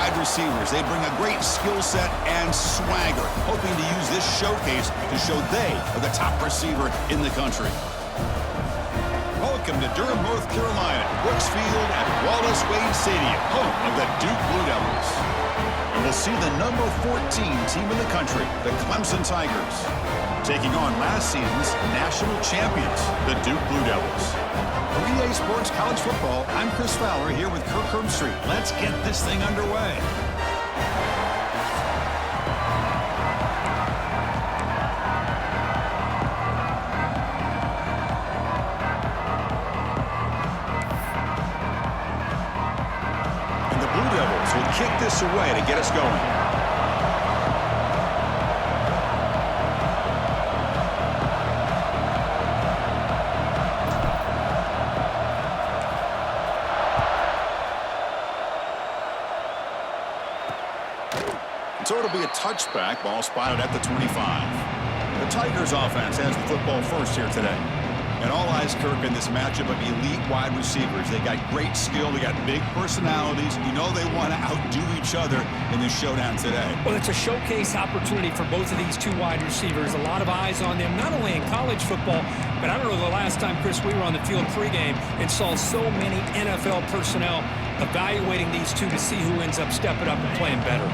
wide receivers. They bring a great skill set and swagger, hoping to use this showcase to show they are the top receiver in the country. Welcome to Durham, North Carolina, Brooks Field at Wallace Wade Stadium, home of the Duke Blue Devils. And we'll see the number 14 team in the country, the Clemson Tigers, taking on last season's national champions, the Duke Blue Devils. For EA Sports College Football, I'm Chris Fowler here with Kirk Herbstreit. Let's get this thing underway. And the Blue Devils will kick this away to get us going. So it'll be a touchback, ball spotted at the 25. The Tigers offense has the football first here today. And all eyes, Kirk, in this matchup of elite wide receivers. They got great skill, they got big personalities. You know they want to outdo each other in this showdown today. Well, it's a showcase opportunity for both of these two wide receivers. A lot of eyes on them, not only in college football, but I don't know the last time, Chris, we were on the field pregame and saw so many NFL personnel evaluating these two to see who ends up stepping up and playing better.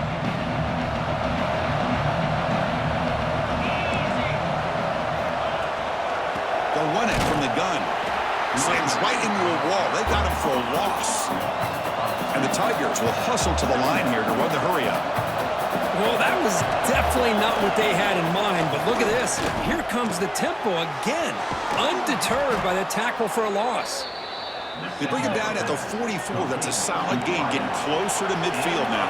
They'll run it from the gun. Slams right into a wall. They got him for a loss. And the Tigers will hustle to the line here to run the hurry up. Well, that was definitely not what they had in mind, but look at this. Here comes the tempo again, undeterred by the tackle for a loss. They bring him down at the 44. That's a solid gain, getting closer to midfield now.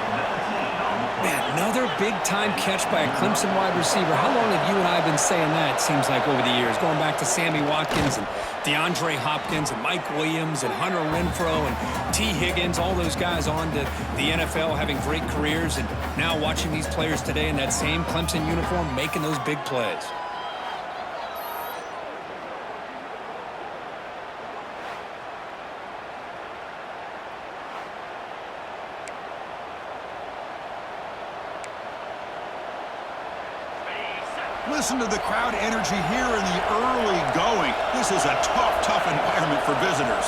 Man, another big-time catch by a Clemson wide receiver. How long have you and I been saying that, it seems like, over the years? Going back to Sammy Watkins and DeAndre Hopkins and Mike Williams and Hunter Renfrow and T. Higgins, all those guys on to the NFL having great careers, and now watching these players today in that same Clemson uniform making those big plays. Listen to the crowd energy here in the early going. This is a tough environment for visitors.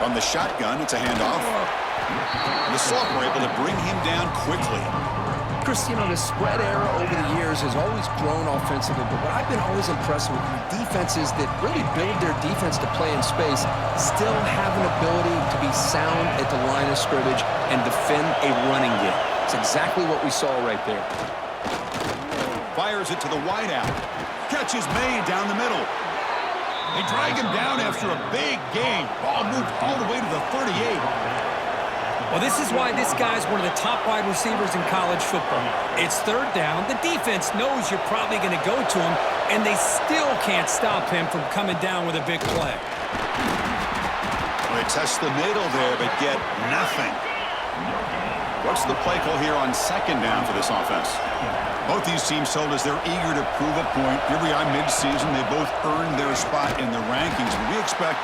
From the shotgun, it's a handoff. And the sophomore able to bring him down quickly. Chris, you know, the spread era over the years has always grown offensively, but what I've been always impressed with defenses that really build their defense to play in space still have an ability to be sound at the line of scrimmage and defend a running game. It's exactly what we saw right there. Fires it to the wideout. Catch is made down the middle. They drag him down after a big gain. Ball moved all the way to the 38. Well, this is why this guy's one of the top wide receivers in college football. It's third down. The defense knows you're probably going to go to him, and they still can't stop him from coming down with a big play. Well, they test the middle there, but get nothing. What's the play call here on second down for this offense? Both these teams told us they're eager to prove a point. Here we are mid-season. They both earned their spot in the rankings. We expect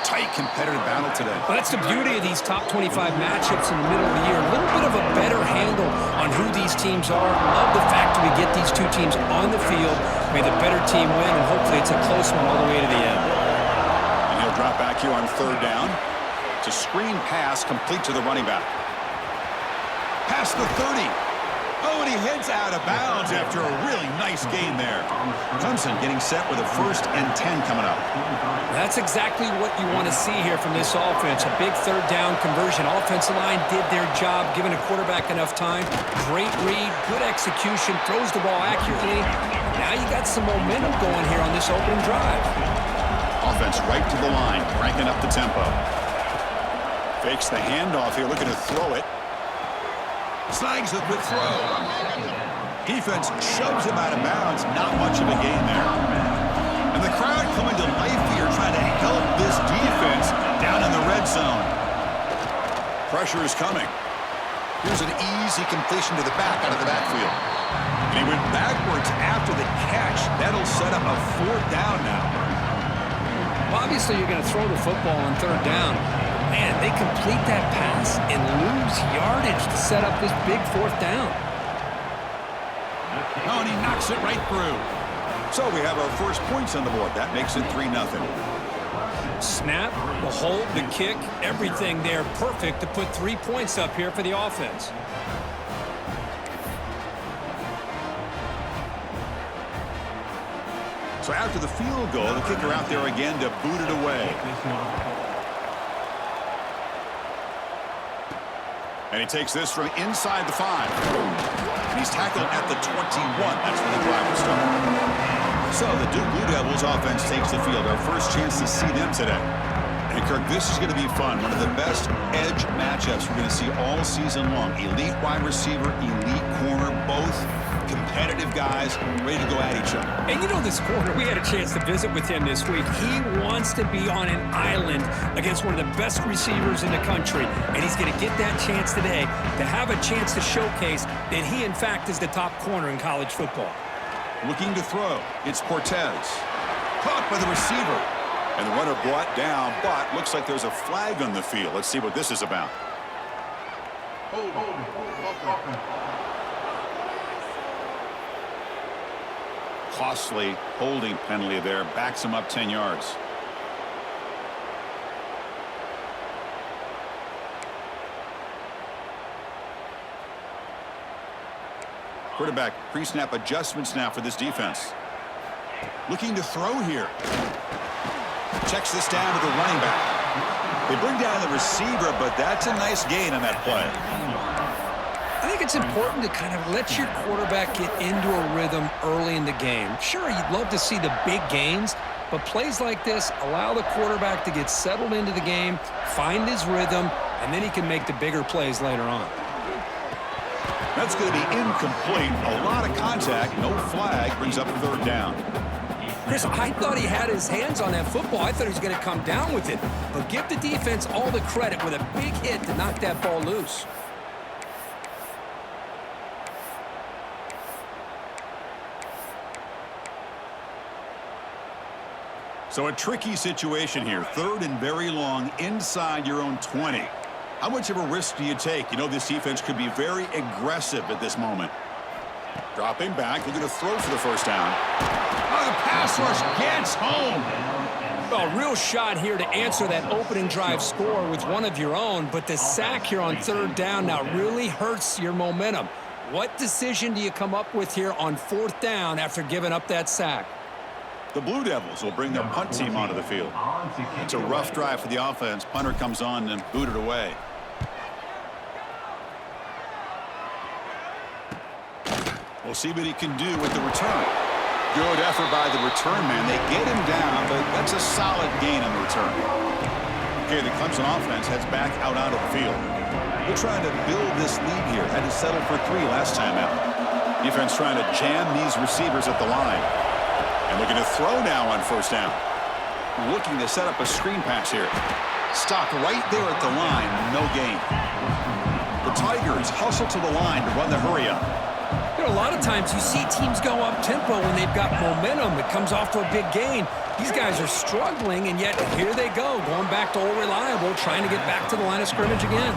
tight competitive battle today. Well, that's the beauty of these top 25 matchups in the middle of the year. A little bit of a better handle on who these teams are. Love the fact that we get these two teams on the field. May the better team win, and hopefully it's a close one all the way to the end. And he'll drop back here on third down. It's a screen pass complete to the running back. Past the 30. Oh, and he heads out of bounds after a really nice gain there. Clemson getting set with a 1st and 10 coming up. That's exactly what you want to see here from this offense. A big third down conversion. Offensive line did their job, giving a quarterback enough time. Great read, good execution, throws the ball accurately. Now you got some momentum going here on this opening drive. Offense right to the line, cranking up the tempo. Fakes the handoff here, looking to throw it. Snags the quick throw. Defense shoves him out of bounds. Not much of a gain there. And the crowd coming to life here, trying to help this defense down in the red zone. Pressure is coming. Here's an easy completion to the back out of the backfield. And he went backwards after the catch. That'll set up a 4th down now. Well, obviously you're going to throw the football on third down. Man, they complete that pass and lose yardage to set up this big fourth down. Oh, and he knocks it right through. So we have our first points on the board. That makes it 3-0. Snap, the hold, the kick, everything there perfect to put 3 points up here for the offense. So after the field goal, the kicker out there again to boot it away. And he takes this from inside the 5. And he's tackled at the 21. That's when the drive will start. So the Duke Blue Devils offense takes the field. Our first chance to see them today. And Kirk, this is going to be fun. One of the best edge matchups we're going to see all season long. Elite wide receiver, elite corner, both competitive guys ready to go at each other. And you know this corner, we had a chance to visit with him this week. He wants to be on an island against one of the best receivers in the country. And he's going to get that chance today to have a chance to showcase that he, in fact, is the top corner in college football. Looking to throw. It's Cortez. Caught by the receiver. And the runner brought down, but looks like there's a flag on the field. Let's see what this is about. Costly holding penalty there. Backs him up 10 yards. Quarterback pre-snap adjustments now for this defense. Looking to throw here. Checks this down to the running back. They bring down the receiver, but that's a nice gain on that play. I think it's important to kind of let your quarterback get into a rhythm early in the game. Sure, you'd love to see the big gains, but plays like this allow the quarterback to get settled into the game, find his rhythm, and then he can make the bigger plays later on. That's going to be incomplete. A lot of contact. No flag. Brings up a third down. Chris, I thought he had his hands on that football. I thought he was going to come down with it. But give the defense all the credit with a big hit to knock that ball loose. So a tricky situation here. Third and very long inside your own 20. How much of a risk do you take? You know this defense could be very aggressive at this moment. Dropping back, looking to throw for the first down. Oh, the pass rush gets home. A real shot here to answer that opening drive score with one of your own, but the sack here on third down now really hurts your momentum. What decision do you come up with here on fourth down after giving up that sack? The Blue Devils will bring their punt team onto the field. It's a rough drive for the offense. Punter comes on and booted away. We'll see what he can do with the return. Good effort by the return man. They get him down, but that's a solid gain on the return. Okay, the Clemson offense heads back out onto the field. They're trying to build this lead here. Had to settle for 3 last time out. Defense trying to jam these receivers at the line. And looking to throw now on first down. Looking to set up a screen pass here. Stopped right there at the line. No gain. The Tigers hustle to the line to run the hurry-up. You know, a lot of times you see teams go up-tempo when they've got momentum. It comes off for a big gain. These guys are struggling, and yet here they go, going back to old reliable, trying to get back to the line of scrimmage again.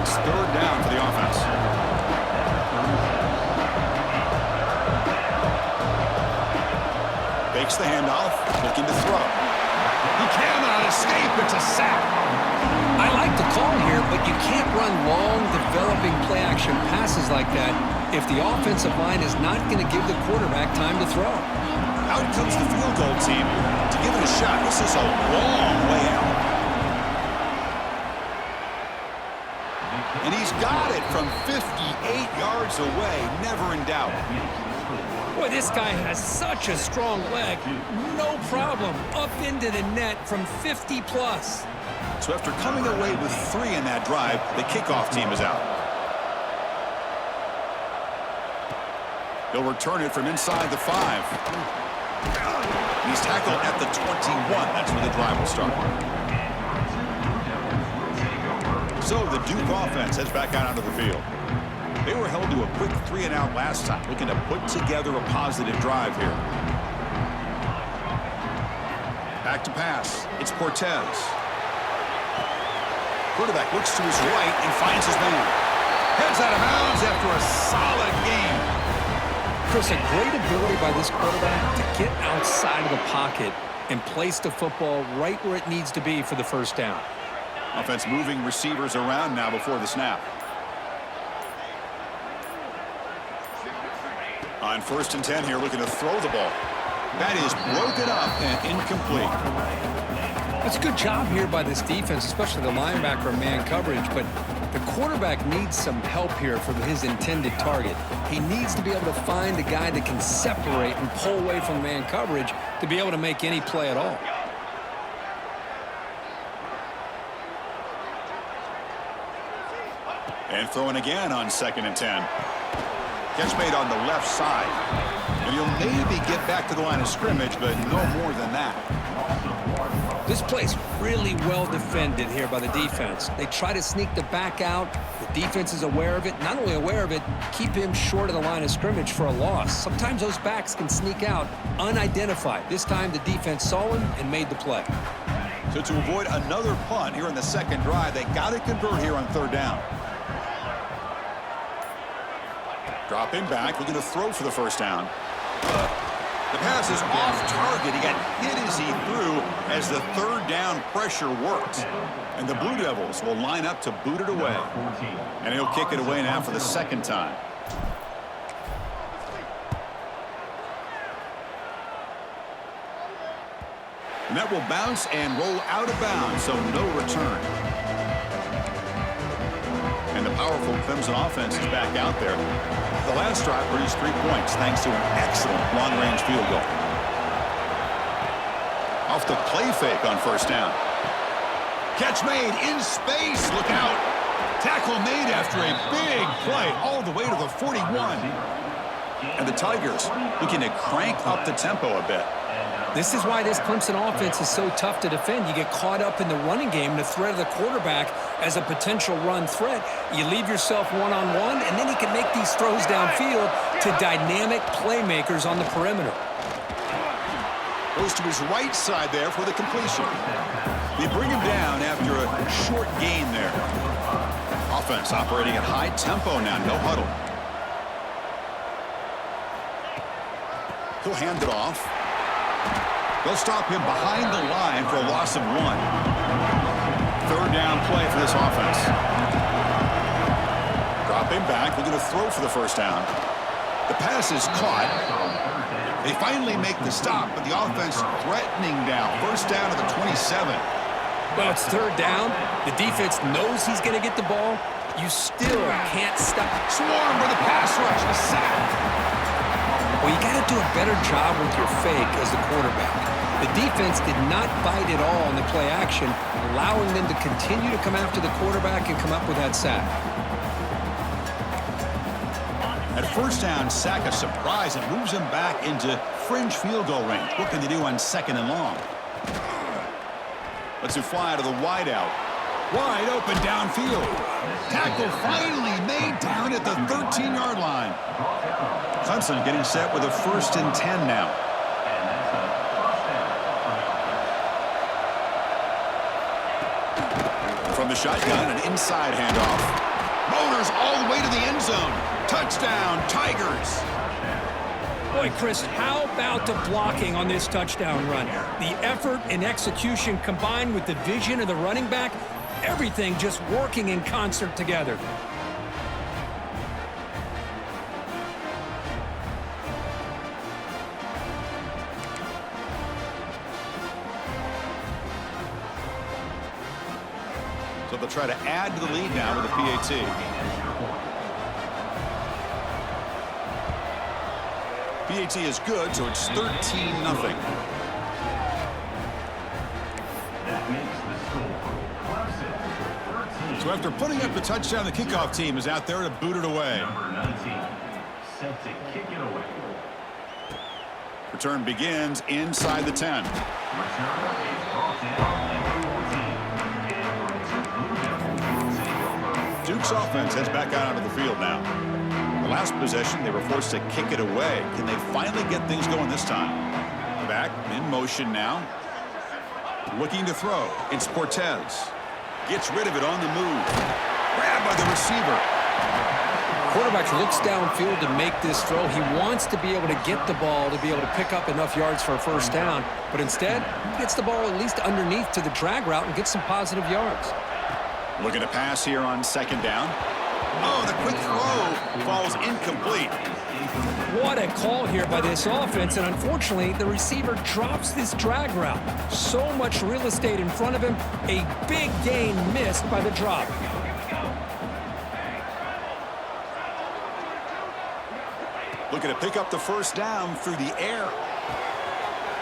It's third down for the offense. Fakes the handoff, looking to throw. He cannot escape. It's a sack. I like the call here, but you can't run long, developing play-action passes like that if the offensive line is not going to give the quarterback time to throw. Out comes the field goal team to give it a shot. This is a long way out. And he's got it from 58 yards away. Never in doubt. Boy, this guy has such a strong leg. No problem. Up into the net from 50-plus. So after coming away with 3 in that drive, the kickoff team is out. They'll return it from inside the 5. He's tackled at the 21. That's where the drive will start. So the Duke offense heads back out onto the field. They were held to a quick 3-and-out last time, looking to put together a positive drive here. Back to pass. It's Cortez. Quarterback looks to his right and finds his man. Heads out of bounds after a solid game. Chris, a great ability by this quarterback to get outside of the pocket and place the football right where it needs to be for the first down. Offense moving receivers around now before the snap. On 1st and 10 here, looking to throw the ball. That is broken up and incomplete. That's a good job here by this defense, especially the linebacker man coverage, but the quarterback needs some help here from his intended target. He needs to be able to find a guy that can separate and pull away from man coverage to be able to make any play at all. And throwing again on 2nd and 10. Catch made on the left side. And he'll maybe get back to the line of scrimmage, but no more than that. This play's really well defended here by the defense. They try to sneak the back out. The defense is aware of it. Not only aware of it, keep him short of the line of scrimmage for a loss. Sometimes those backs can sneak out unidentified. This time the defense saw him and made the play. So to avoid another punt here in the second drive, they got to convert here on 3rd down. Dropping back, looking to throw for the first down. The pass is off target. He got hit as he threw as the 3rd down pressure worked. And the Blue Devils will line up to boot it away. And he'll kick it away now for the 2nd time. And that will bounce and roll out of bounds, so no return. And the powerful Clemson offense is back out there. The last drive produced 3 points thanks to an excellent long-range field goal. Off the play fake on 1st down. Catch made in space. Look out. Tackle made after a big play all the way to the 41. And the Tigers looking to crank up the tempo a bit. This is why this Clemson offense is so tough to defend. You get caught up in the running game, the threat of the quarterback as a potential run threat. You leave yourself one-on-one, and then he can make these throws downfield to dynamic playmakers on the perimeter. Goes to his right side there for the completion. They bring him down after a short gain there. Offense operating at high tempo now, no huddle. He'll hand it off. They'll stop him behind the line for a loss of 1. 3rd down play for this offense. Dropping back, looking to throw for the 1st down. The pass is caught. They finally make the stop, but the offense threatening down. 1st down to the 27. Well, it's 3rd down. The defense knows he's going to get the ball. You still can't stop. Swarm with a pass rush, a sack. Well, you got to do a better job with your fake as the quarterback. The defense did not bite at all in the play action, allowing them to continue to come after the quarterback and come up with that sack. At 1st down, sack a surprise. It moves him back into fringe field goal range. What can they do on 2nd and long? Lets him fly to the wideout. Wide open downfield. Tackle finally made down at the 13-yard line. Clemson getting set with a 1st and 10 now. From the shotgun, an inside handoff. Motors all the way to the end zone. Touchdown, Tigers. Boy, Chris, how about the blocking on this touchdown run? The effort and execution combined with the vision of the running back, everything just working in concert together. So they'll try to add to the lead now with a PAT. PAT is good, so it's 13-0. So after putting up the touchdown, the kickoff team is out there to boot it away. Return begins inside the 10. Duke's offense heads back out onto the field now. The last possession, they were forced to kick it away. Can they finally get things going this time? Back in motion now. Looking to throw. It's Cortez. Gets rid of it on the move. Grabbed by the receiver. Quarterback looks downfield to make this throw. He wants to be able to get the ball to be able to pick up enough yards for a first down. But instead, he gets the ball at least underneath to the drag route and gets some positive yards. Looking to pass here on second down. Oh, the quick throw falls incomplete. What a call here by this offense, and unfortunately, the receiver drops this drag route. So much real estate in front of him, a big gain missed by the drop. Looking to pick up the first down through the air.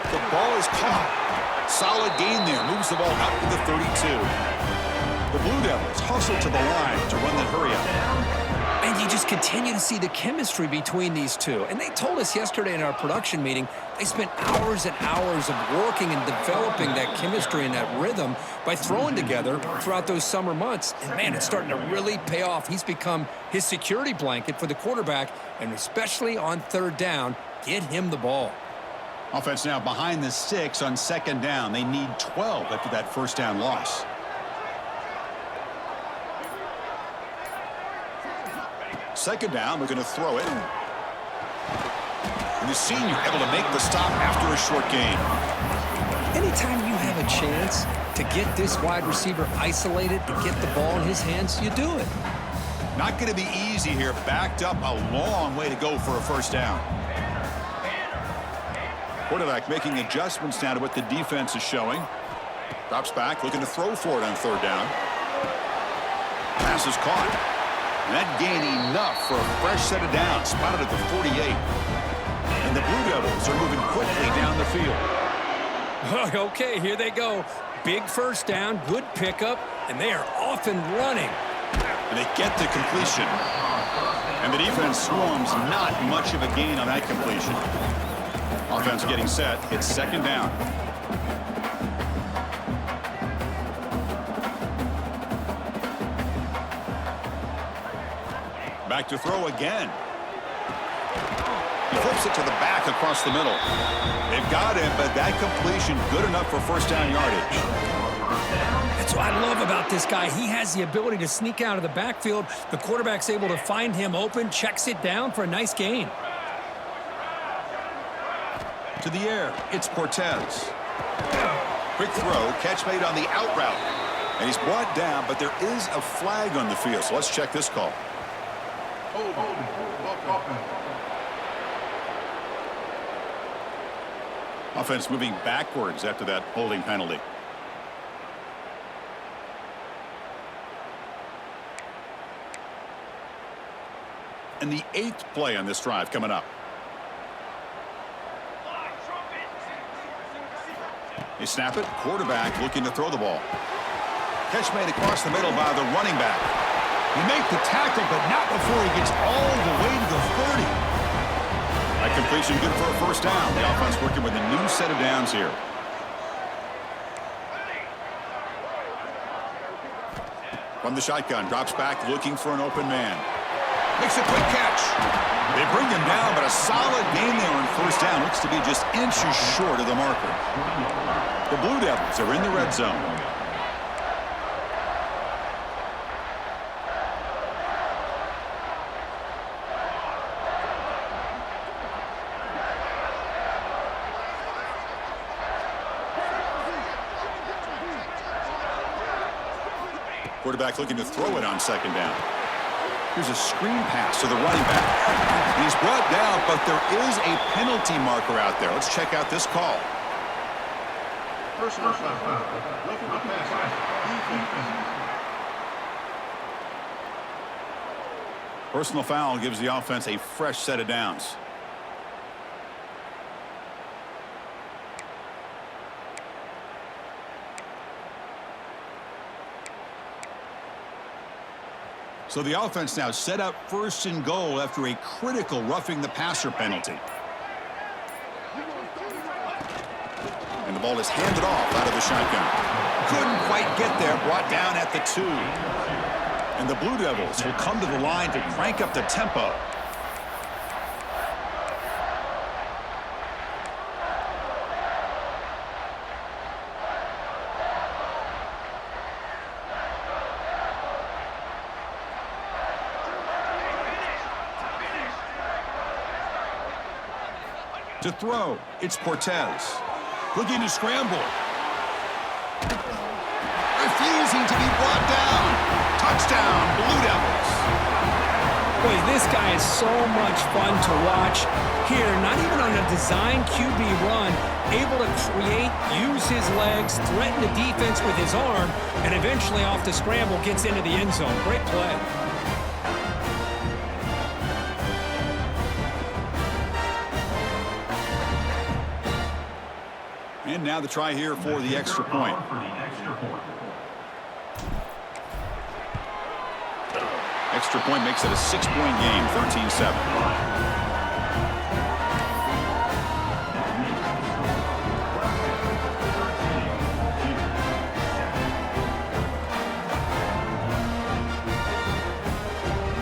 The ball is caught. Solid gain there. Moves the ball out to the 32. The Blue Devils hustle to the line to run the hurry up. And you just continue to see the chemistry between these two. And they told us yesterday in our production meeting, they spent hours and hours of working and developing that chemistry and that rhythm by throwing together throughout those summer months. And, man, it's starting to really pay off. He's become his security blanket for the quarterback, and especially on third down, get him the ball. Offense now behind the 6 on second down. They need 12 after that first down loss. Second down, we're going to throw it. And the senior able to make the stop after a short gain. Anytime you have a chance to get this wide receiver isolated and get the ball in his hands, you do it. Not going to be easy here. Backed up a long way to go for a first down. Quarterback making adjustments now to what the defense is showing. Drops back, looking to throw for it on third down. Pass is caught. And that gained enough for a fresh set of downs, spotted at the 48. And the Blue Devils are moving quickly down the field. Okay, here they go. Big first down, good pickup, and they are off and running. And they get the completion. And the defense swarms, not much of a gain on that completion. Offense getting set. It's second down. Back to throw again. He flips it to the back across the middle. They've got him, but that completion good enough for first down yardage. That's what I love about this guy. He has the ability to sneak out of the backfield. The quarterback's able to find him open, checks it down for a nice gain. To the air, it's Cortez. Quick throw, catch made on the out route. And he's brought down, but there is a flag on the field, so let's check this call. Offense moving backwards after that holding penalty. And the 8th play on this drive coming up. They snap it. Quarterback looking to throw the ball. Catch made across the middle by the running back. He makes the tackle, but not before he gets all the way to the 30. That completion good for a first down. The offense working with a new set of downs here. From the shotgun, drops back looking for an open man. Makes a quick catch. They bring him down, but a solid gain there on first down. Looks to be just inches short of the marker. The Blue Devils are in the red zone. Quarterback looking to throw it on second down. Here's a screen pass to the running back. He's brought down, but there is a penalty marker out there. Let's check out this call. Personal foul. Roughing the passer. Personal foul gives the offense a fresh set of downs. So the offense now set up first and goal after a critical roughing the passer penalty. And the ball is handed off out of the shotgun. Couldn't quite get there, brought down at the 2. And the Blue Devils will come to the line to crank up the tempo. To throw, it's Cortez. Looking to scramble. Refusing to be brought down. Touchdown, Blue Devils. Boy, this guy is so much fun to watch. Here, not even on a design QB run, able to create, use his legs, threaten the defense with his arm, and eventually off the scramble gets into the end zone. Great play. And now the try here for the extra point. Extra point makes it a 6-point game, 13-7.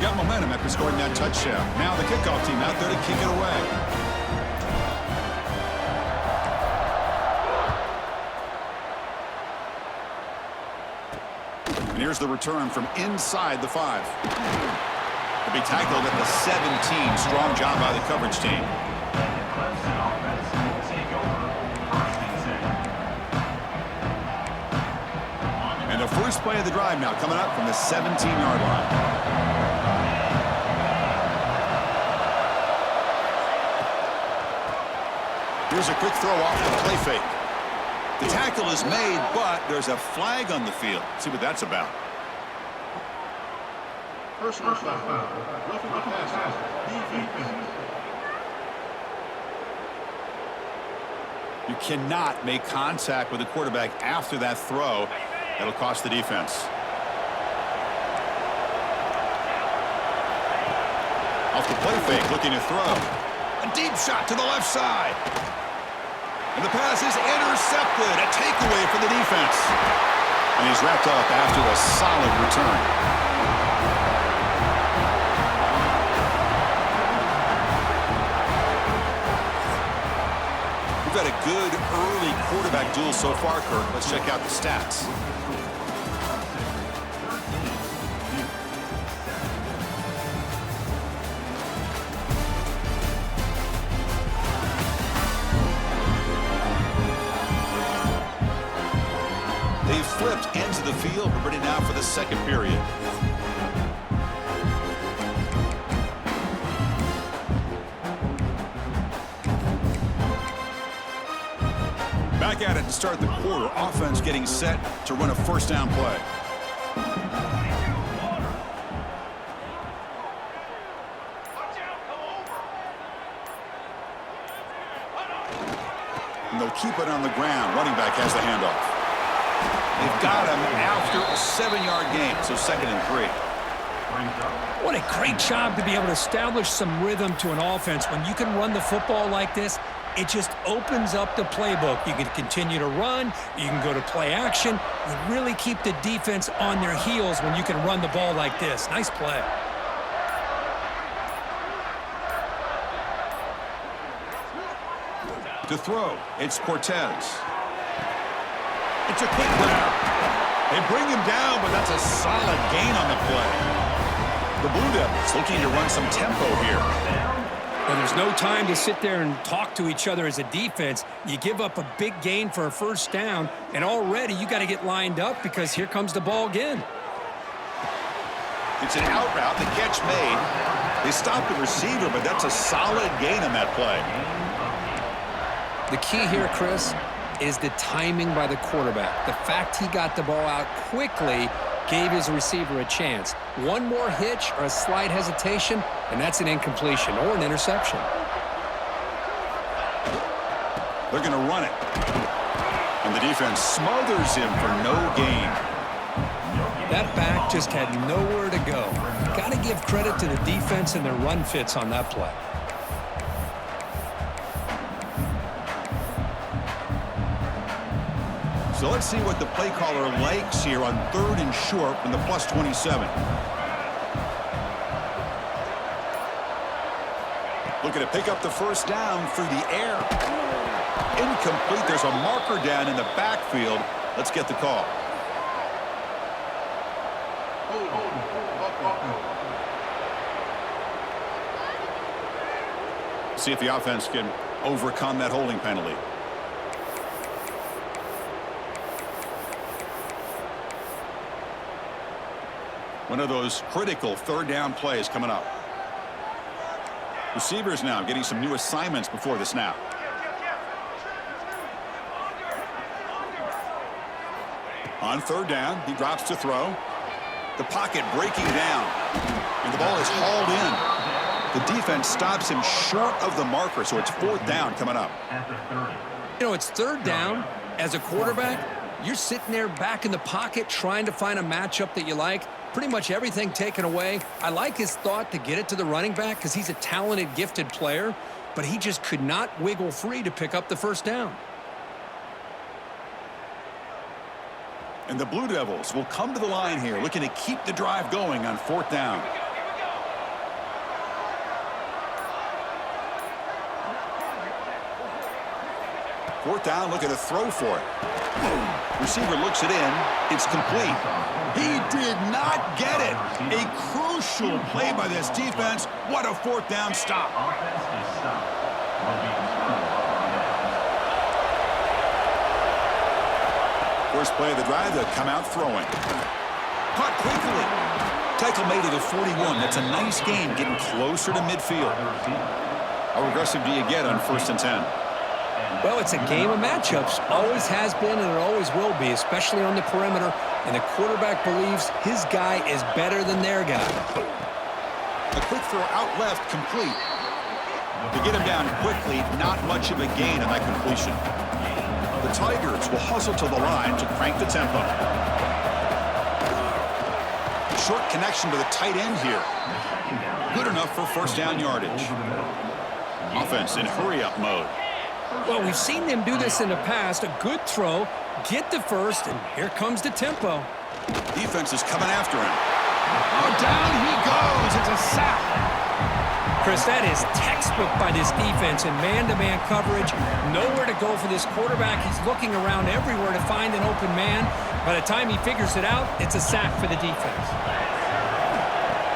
Got momentum after scoring that touchdown. Now the kickoff team out there to kick it away. And here's the return from inside the 5. To be tackled at the 17. Strong job by the coverage team. And the first play of the drive now coming up from the 17-yard line. Here's a quick throw off the play fake. The tackle is made, but there's a flag on the field. See what that's about. Personal foul. Roughing the passer. Defense. You cannot make contact with the quarterback after that throw. That'll cost the defense. Off the play fake, looking to throw. A deep shot to the left side. And the pass is intercepted. A takeaway for the defense. And he's wrapped up after a solid return. We've had a good early quarterback duel so far, Kirk. Let's check out the stats. They've flipped ends of the field. We're ready now for the second period. Back at it to start the quarter. Offense getting set to run a first down play. And they'll keep it on the ground. Running back has the handoff. They've got him after a 7-yard gain, so 2nd and 3. What a great job to be able to establish some rhythm to an offense. When you can run the football like this, it just opens up the playbook. You can continue to run. You can go to play action. You really keep the defense on their heels when you can run the ball like this. Nice play. To throw, it's Cortez. It's a quick grab. They bring him down, but that's a solid gain on the play. The Blue Devils looking to run some tempo here. And there's no time to sit there and talk to each other as a defense. You give up a big gain for a first down, and already you got to get lined up because here comes the ball again. It's an out route, the catch made. They stopped the receiver, but that's a solid gain on that play. The key here, Chris, is the timing by the quarterback. The fact he got the ball out quickly gave his receiver a chance. One more hitch or a slight hesitation, and that's an incompletion or an interception. They're going to run it. And the defense smothers him for no gain. That back just had nowhere to go. Got to give credit to the defense and their run fits on that play. So let's see what the play caller likes here on 3rd and short from the +27. Looking to pick up the first down through the air. Incomplete. There's a marker down in the backfield. Let's get the call. See if the offense can overcome that holding penalty. One of those critical third down plays coming up. Receivers now getting some new assignments before the snap. On third down, he drops to throw. The pocket breaking down, and the ball is hauled in. The defense stops him short of the marker, so it's fourth down coming up. You know, it's third down. As a quarterback, you're sitting there back in the pocket trying to find a matchup that you like. Pretty much everything taken away. I like his thought to get it to the running back because he's a talented, gifted player, but he just could not wiggle free to pick up the first down. And the Blue Devils will come to the line here, looking to keep the drive going on fourth down. Fourth down, looking to throw for it. Receiver looks it in. It's complete. He did not get it. A crucial play by this defense. What a fourth down stop. First play of the drive, they'll come out throwing. Caught quickly. Tackle made at the 41. That's a nice game, getting closer to midfield. How aggressive do you get on 1st and 10? Well, it's a game of matchups. Always has been, and it always will be, especially on the perimeter. And the quarterback believes his guy is better than their guy. A quick throw out left, complete. To get him down quickly, not much of a gain on that completion. The Tigers will hustle to the line to crank the tempo. Short connection to the tight end here. Good enough for first down yardage. Offense in hurry-up mode. Well, we've seen them do this in the past. A good throw, get the first, and here comes the tempo. Defense is coming after him. Oh, down he goes. It's a sack. Chris, that is textbook by this defense in man-to-man coverage. Nowhere to go for this quarterback. He's looking around everywhere to find an open man. By the time he figures it out, it's a sack for the defense.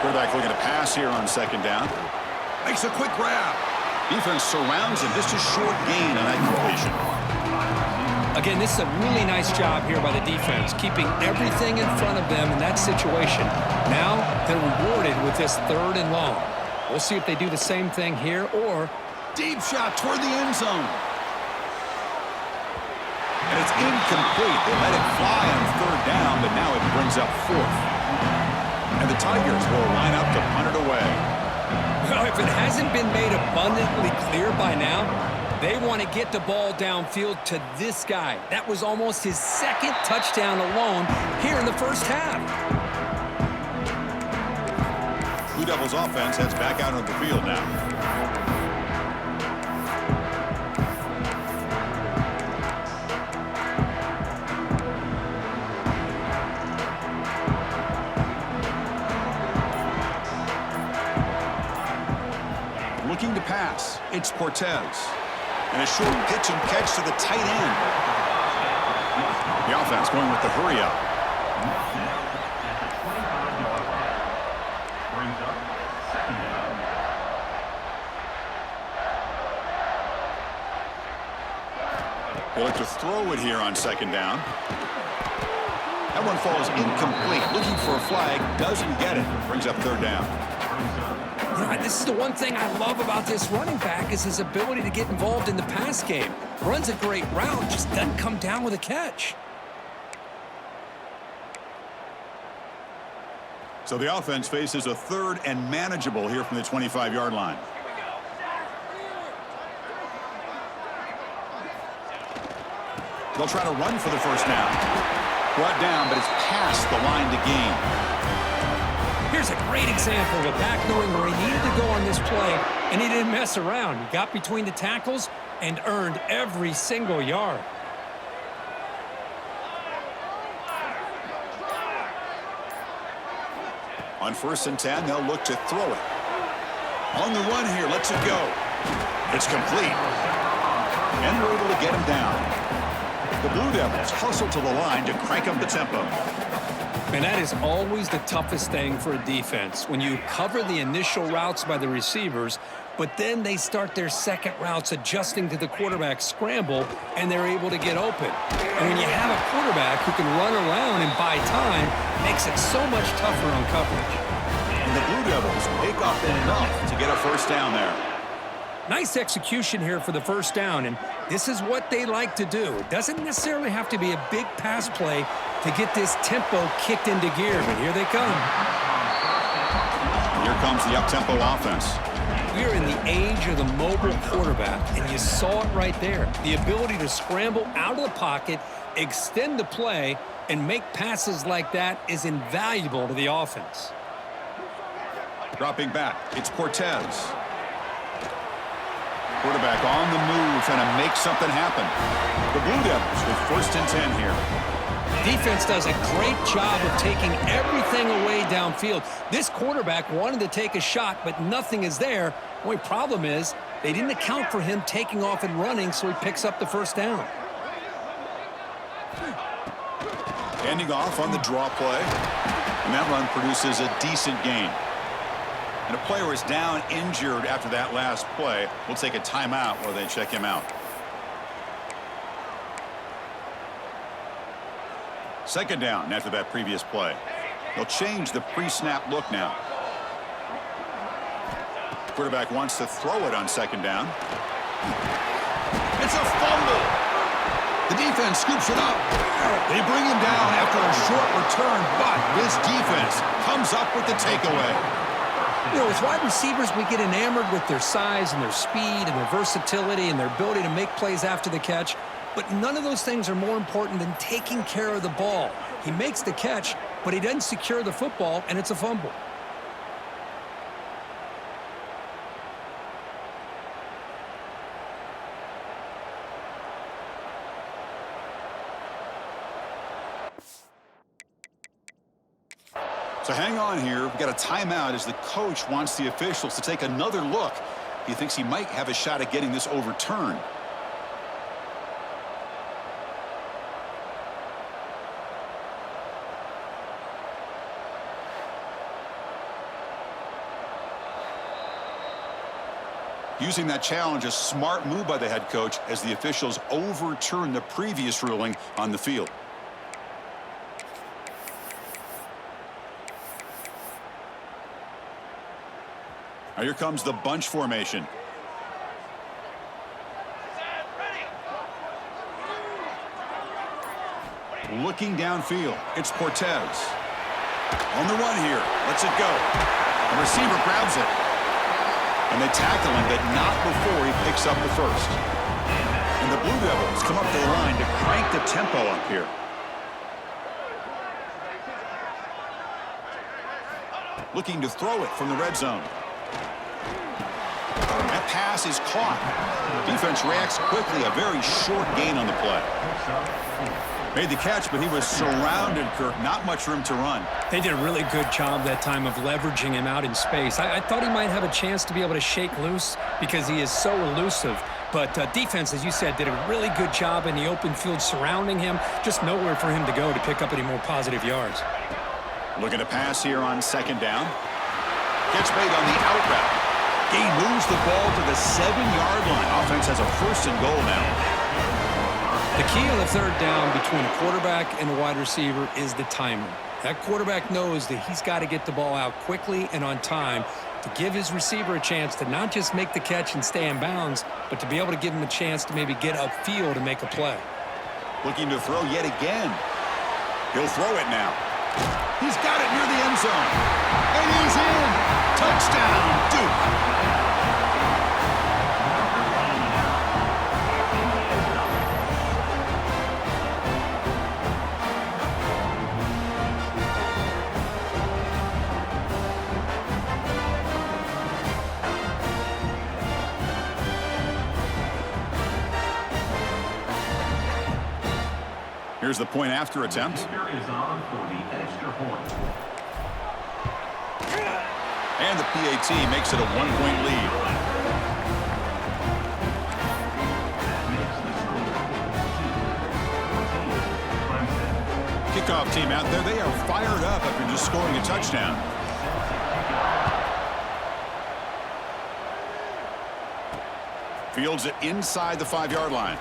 Quarterback looking to pass here on second down. Makes a quick grab. Defense surrounds him. Just a short gain on that completion. Again, this is a really nice job here by the defense, keeping everything in front of them in that situation. Now they're rewarded with this third and long. We'll see if they do the same thing here or... Deep shot toward the end zone. And it's incomplete. They let it fly on third down, but now it brings up fourth. And the Tigers will line up to punt it away. Well, if it hasn't been made abundantly clear by now, they want to get the ball downfield to this guy. That was almost his second touchdown alone here in the first half. Blue Devils offense heads back out on the field now. Looking to pass. It's Cortez. And a short pitch and catch to the tight end. The offense going with the hurry up. They look to throw it here on second down. That one falls incomplete. Looking for a flag. Doesn't get it. Brings up third down. You know, this is the one thing I love about this running back is his ability to get involved in the pass game. Runs a great route, just doesn't come down with a catch. So the offense faces a third and manageable here from the 25-yard line. They'll try to run for the first down. Brought down, but it's past the line to gain. Here's a great example of a back knowing where he needed to go on this play, and he didn't mess around. He got between the tackles and earned every single yard. On 1st and 10, they'll look to throw it. On the run here, lets it go. It's complete. And they're able to get him down. The Blue Devils hustle to the line to crank up the tempo. And that is always the toughest thing for a defense. When you cover the initial routes by the receivers, but then they start their second routes adjusting to the quarterback scramble, and they're able to get open. And when you have a quarterback who can run around and buy time, it makes it so much tougher on coverage. And the Blue Devils pick up enough to get a first down there. Nice execution here for the first down, and this is what they like to do. It doesn't necessarily have to be a big pass play to get this tempo kicked into gear, but here they come. Here comes the up-tempo offense. We're in the age of the mobile quarterback, and you saw it right there. The ability to scramble out of the pocket, extend the play, and make passes like that is invaluable to the offense. Dropping back, it's Cortez. Quarterback on the move, trying to make something happen. The Blue Devils with 1st and 10 here. Defense does a great job of taking everything away downfield. This quarterback wanted to take a shot, but nothing is there. The only problem is they didn't account for him taking off and running, so he picks up the first down. Handing off on the draw play. And that run produces a decent gain. And a player is down injured after that last play. We'll take a timeout while they check him out. Second down after that previous play. They'll change the pre-snap look now. Quarterback wants to throw it on second down. It's a fumble. The defense scoops it up. They bring him down after a short return, but this defense comes up with the takeaway. You know, as wide receivers, we get enamored with their size and their speed and their versatility and their ability to make plays after the catch. But none of those things are more important than taking care of the ball. He makes the catch, but he doesn't secure the football, and it's a fumble. So hang on here. We've got a timeout as the coach wants the officials to take another look. He thinks he might have a shot at getting this overturned. Using that challenge, a smart move by the head coach as the officials overturn the previous ruling on the field. Now here comes the bunch formation. Looking downfield, it's Cortez. On the run here, lets it go. The receiver grabs it. And they tackle him, but not before he picks up the first. And the Blue Devils come up to the line to crank the tempo up here. Looking to throw it from the red zone. That pass is caught. Defense reacts quickly, a very short gain on the play. Made the catch, but he was surrounded, Kirk. Not much room to run. They did a really good job that time of leveraging him out in space. I thought he might have a chance to be able to shake loose because he is so elusive. But defense, as you said, did a really good job in the open field surrounding him. Just nowhere for him to go to pick up any more positive yards. Looking to pass here on second down. Gets made on the out route. He moves the ball to the 7-yard line. Offense has a 1st and goal now. The key on the third down between a quarterback and a wide receiver is the timing. That quarterback knows that he's got to get the ball out quickly and on time to give his receiver a chance to not just make the catch and stay in bounds, but to be able to give him a chance to maybe get upfield and make a play. Looking to throw yet again. He'll throw it now. He's got it near the end zone. And he's in. Touchdown, Duke. Here's the point after attempt. And the PAT makes it a 1-point lead. Kickoff team out there, they are fired up after just scoring a touchdown. Fields it inside the 5-yard line.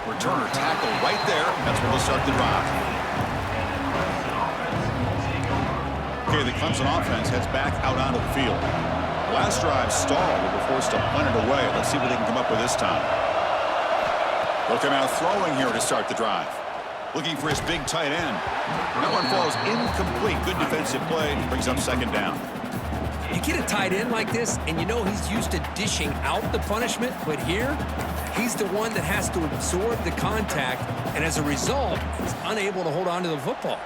Returner tackle right there. That's where they'll start the drive. Okay, the Clemson offense heads back out onto the field. Last drive stalled. They were forced to punt it away. Let's see what they can come up with this time. Look at now throwing here to start the drive. Looking for his big tight end. That one falls incomplete. Good defensive play. Brings up second down. You get a tight end like this, and you know he's used to dishing out the punishment, but here, he's the one that has to absorb the contact, and as a result, he's unable to hold on to the football.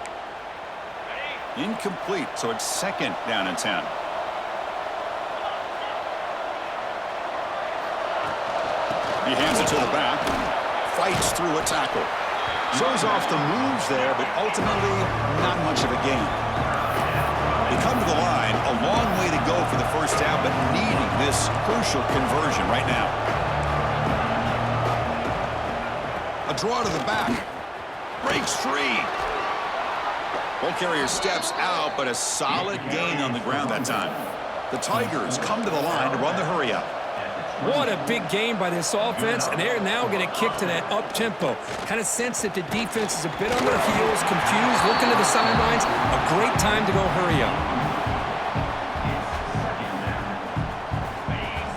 Incomplete, so it's second down and 10. He hands it to the back, fights through a tackle. Shows off the moves there, but ultimately not much of a gain. They come to the line, a long way to go for the first down, but needing this crucial conversion right now. A draw to the back. Breaks free. Ball carrier steps out, but a solid gain on the ground that time. The Tigers come to the line to run the hurry-up. What a big game by this offense, and they're now going to kick to that up-tempo. Kind of sense that the defense is a bit on their heels, confused, looking to the sidelines. A great time to go hurry up.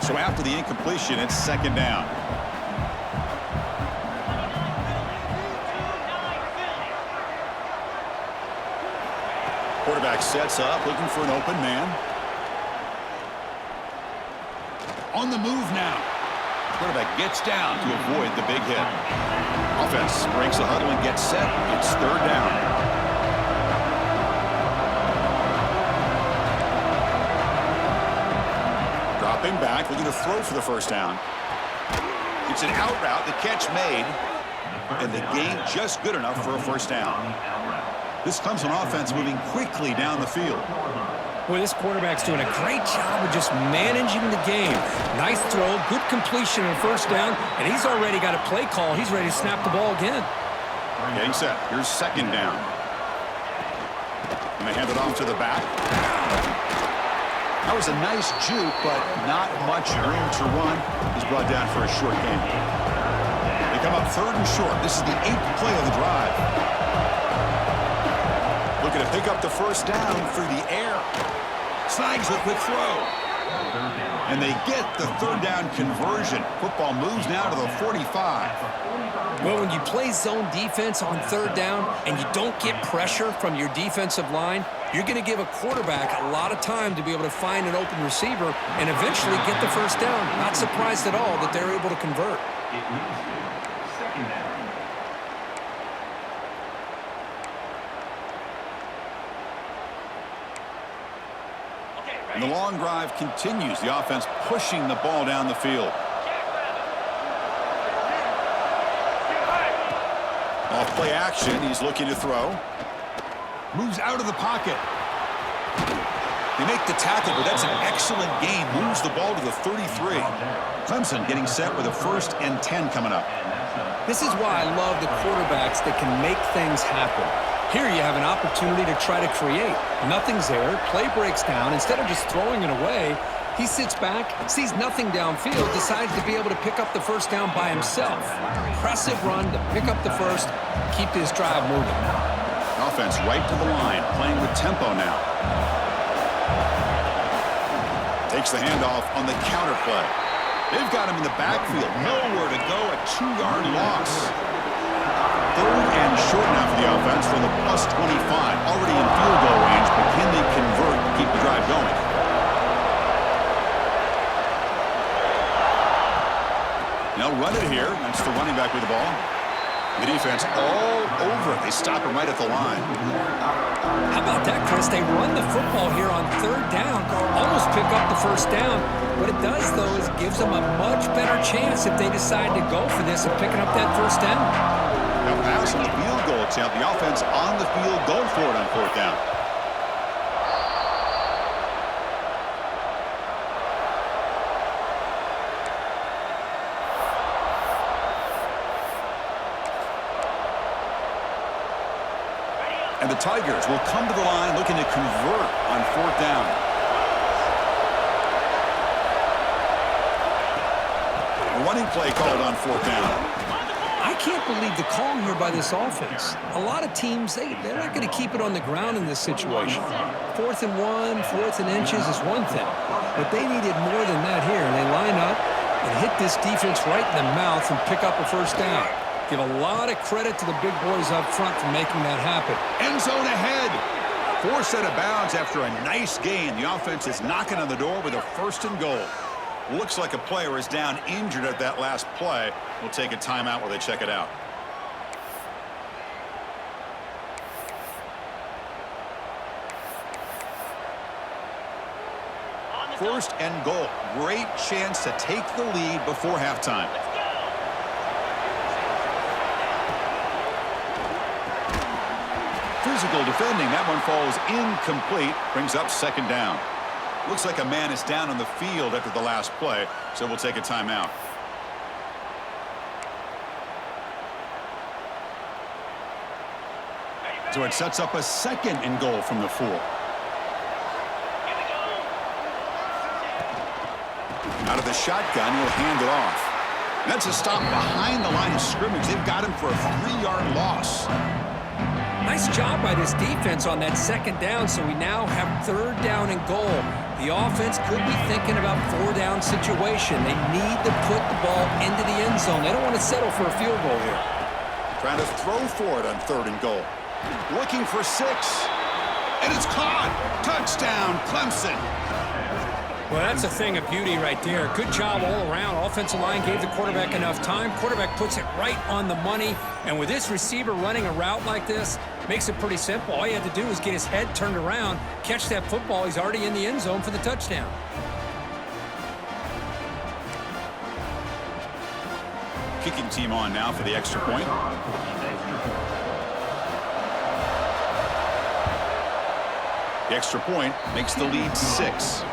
So after the incompletion, it's second down. Quarterback sets up, looking for an open man. On the move now. Quarterback gets down to avoid the big hit. Offense breaks the huddle and gets set. It's third down. Dropping back, looking to throw for the first down. It's an out route, the catch made, and the gain just good enough for a first down. This Clemson offense moving quickly down the field. Boy, this quarterback's doing a great job of just managing the game. Nice throw, good completion on first down, and he's already got a play call. He's ready to snap the ball again. Getting set. Here's second down. And they hand it off to the back. That was a nice juke, but not much room to run. He's brought down for a short gain. They come up third and short. This is the 8th play of the drive. Looking to pick up the first down through the air. Snags a quick throw. And they get the third down conversion. Football moves now to the 45. Well, when you play zone defense on third down and you don't get pressure from your defensive line, you're going to give a quarterback a lot of time to be able to find an open receiver and eventually get the first down. Not surprised at all that they're able to convert. Second down. And the long drive continues. The offense pushing the ball down the field. Off play action. He's looking to throw. Moves out of the pocket. They make the tackle, but that's an excellent gain. Moves the ball to the 33. Clemson getting set with a 1st and 10 coming up. This is why I love the quarterbacks that can make things happen. Here you have an opportunity to try to create. Nothing's there. Play breaks down. Instead of just throwing it away, he sits back, sees nothing downfield, decides to be able to pick up the first down by himself. Impressive run to pick up the first, keep this drive moving. Offense right to the line, playing with tempo now. Takes the handoff on the counter play. They've got him in the backfield. Nowhere to go, a 2-yard loss. Third and short now for the offense from the +25. Already in field goal range, but can they convert to keep the drive going? Now run it here. That's the running back with the ball. The defense all over it. They stop him right at the line. How about that, Chris? They run the football here on third down, almost pick up the first down. What it does, though, is gives them a much better chance if they decide to go for this and picking up that first down. Now pass on the field goal attempt. The offense on the field going for it on fourth down. And the Tigers will come to the line looking to convert on fourth down. play called on 4th down. I can't believe the call here by this offense. A lot of teams, they're not going to keep it on the ground in this situation. 4th and 1, 4th and inches is one thing. But they needed more than that here. And they line up and hit this defense right in the mouth and pick up a 1st down. Give a lot of credit to the big boys up front for making that happen. End zone ahead. Forced out of bounds after a nice gain. The offense is knocking on the door with a 1st and goal. Looks like a player is down injured at that last play. We'll take a timeout while they check it out. First and goal. Great chance to take the lead before halftime. Physical defending. That one falls incomplete. Brings up 2nd down. Looks like a man is down on the field after the last play, so we'll take a timeout. So it sets up a 2nd and goal from the 4. Out of the shotgun, he'll hand it off. That's a stop behind the line of scrimmage. They've got him for a 3-yard loss. Nice job by this defense on that 2nd down, so we now have 3rd down and goal. The offense could be thinking about 4-down situation. They need to put the ball into the end zone. They don't want to settle for a field goal here. Trying to throw for it on 3rd and goal. Looking for 6. And it's caught. Touchdown, Clemson. Well, that's a thing of beauty right there. Good job all around. Offensive line gave the quarterback enough time. Quarterback puts it right on the money. And with this receiver running a route like this, makes it pretty simple. All you had to do is get his head turned around, catch that football. He's already in the end zone for the touchdown. Kicking team on now for the extra point. The extra point makes the lead 6.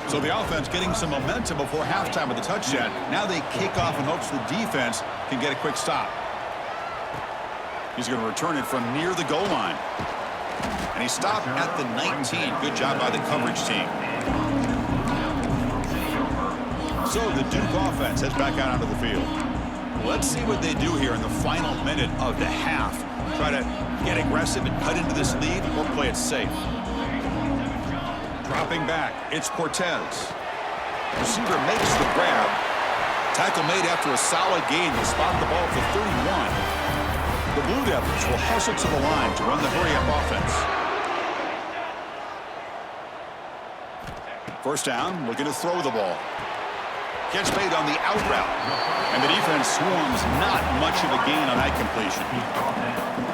So the offense getting some momentum before halftime with the touchdown. Now they kick off in hopes the defense can get a quick stop. He's going to return it from near the goal line. And he stopped at the 19. Good job by the coverage team. So the Duke offense heads back out onto the field. Let's see what they do here in the final minute of the half. Try to get aggressive and cut into this lead or play it safe. Dropping back, it's Cortez. Receiver makes the grab. Tackle made after a solid gain. He'll spot the ball for 31. The Blue Devils will hustle to the line to run the hurry-up offense. 1st down, looking to throw the ball. Catch made on the out route. And the defense swarms not much of a gain on that completion.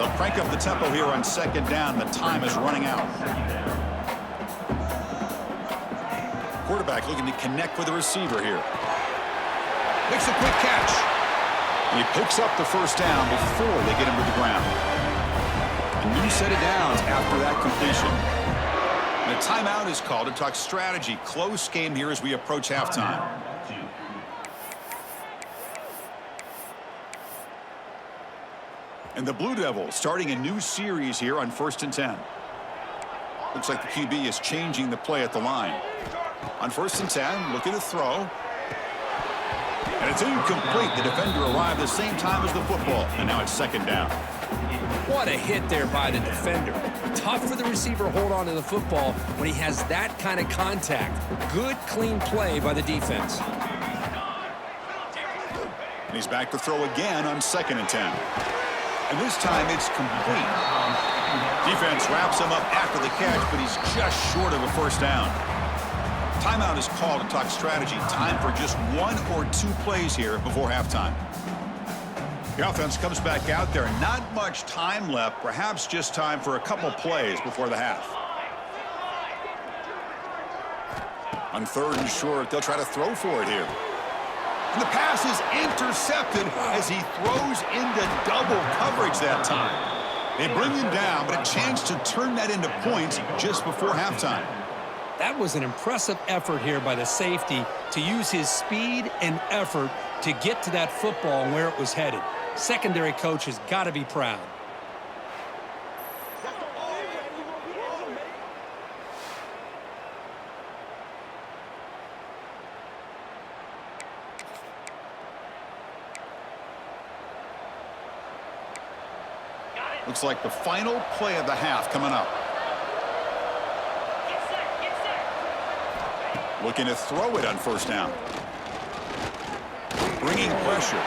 They'll crank up the tempo here on 2nd down. The time is running out. Quarterback looking to connect with the receiver here. Makes a quick catch. And he picks up the 1st down before they get him to the ground. A new set of downs after that completion. And a timeout is called to talk strategy. Close game here as we approach halftime. And the Blue Devils starting a new series here on 1st and 10. Looks like the QB is changing the play at the line. On 1st and 10, looking to throw. And it's incomplete. The defender arrived the same time as the football. And now it's 2nd down. What a hit there by the defender. Tough for the receiver to hold on to the football when he has that kind of contact. Good, clean play by the defense. And he's back to throw again on 2nd and 10. And this time it's complete. Defense wraps him up after the catch, but he's just short of a 1st down. Timeout is called to talk strategy. Time for just 1 or 2 plays here before halftime. The offense comes back out there. Not much time left. Perhaps just time for a couple plays before the half. On 3rd and short, they'll try to throw for it here. And the pass is intercepted as he throws into double coverage that time. They bring him down, but a chance to turn that into points just before halftime. That was an impressive effort here by the safety to use his speed and effort to get to that football and where it was headed. Secondary coach has got to be proud. Looks like the final play of the half coming up. Looking to throw it on first down. Bringing pressure.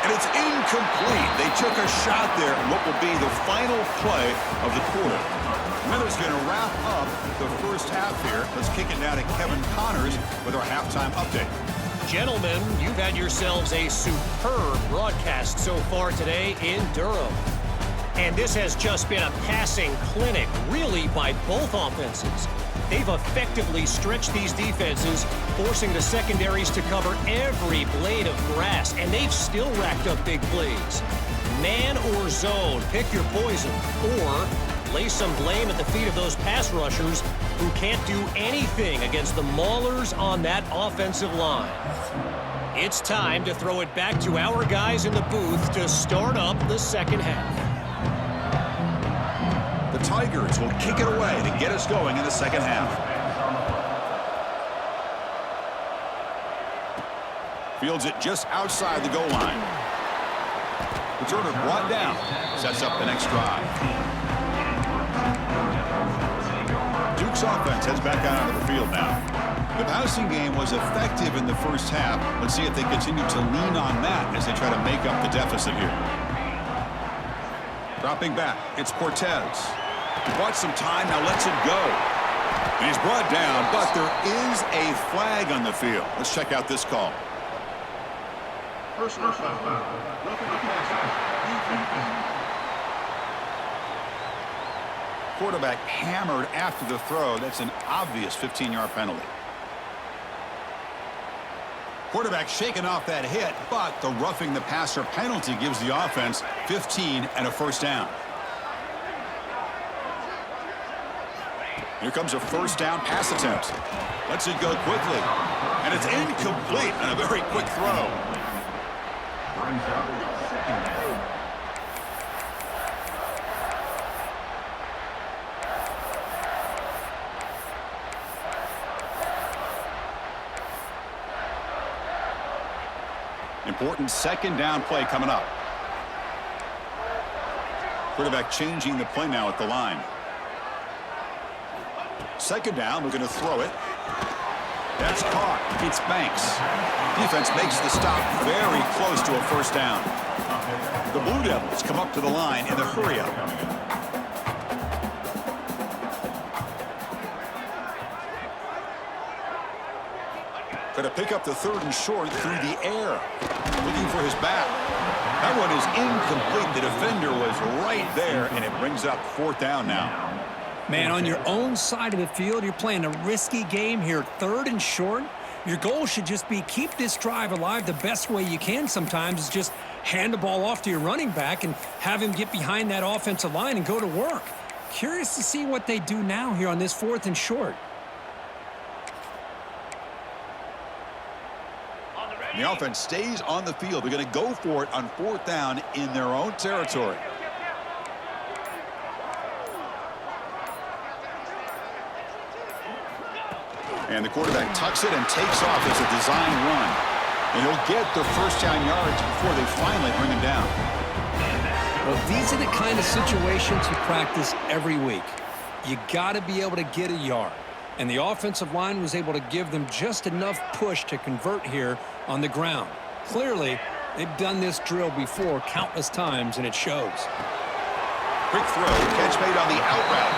And it's incomplete. They took a shot there in what will be the final play of the quarter. Miller's going to wrap up the first half here. Let's kick it down to Kevin Connors with our halftime update. Gentlemen, you've had yourselves a superb broadcast so far today in Durham. And this has just been a passing clinic, really, by both offenses. They've effectively stretched these defenses, forcing the secondaries to cover every blade of grass, and they've still racked up big plays. Man or zone, pick your poison, or lay some blame at the feet of those pass rushers who can't do anything against the maulers on that offensive line. It's time to throw it back to our guys in the booth to start up the second half. The Tigers will kick it away to get us going in the second half. Fields it just outside the goal line. Returner brought down. Sets up the next drive. Duke's offense heads back out onto the field now. The passing game was effective in the first half. Let's see if they continue to lean on that as they try to make up the deficit here. Dropping back, it's Cortez. He bought some time, now lets it go. And he's brought down, but there is a flag on the field. Let's check out this call. Personal foul. Roughing the passer. Quarterback hammered after the throw. That's an obvious 15-yard penalty. Quarterback shaking off that hit, but the roughing the passer penalty gives the offense 15 and a first down. Here comes a first down pass attempt. Lets it go quickly. And it's incomplete on a very quick throw. Important second down play coming up. Quarterback changing the play now at the line. Second down, we're going to throw it. That's caught. It's Banks. Defense makes the stop very close to a first down. The Blue Devils come up to the line in the hurry-up. Going to pick up the third and short through the air. Looking for his back. That one is incomplete. The defender was right there, and it brings up fourth down now. Man, on your own side of the field, you're playing a risky game here, third and short. Your goal should just be keep this drive alive the best way you can sometimes is just hand the ball off to your running back and have him get behind that offensive line and go to work. Curious to see what they do now here on this fourth and short. The offense stays on the field. They're going to go for it on fourth down in their own territory. And the quarterback tucks it and takes off as a design run. And he'll get the first down yards before they finally bring him down. Well, these are the kind of situations you practice every week. You got to be able to get a yard. And the offensive line was able to give them just enough push to convert here on the ground. Clearly, they've done this drill before countless times, and it shows. Quick throw, catch made on the out route.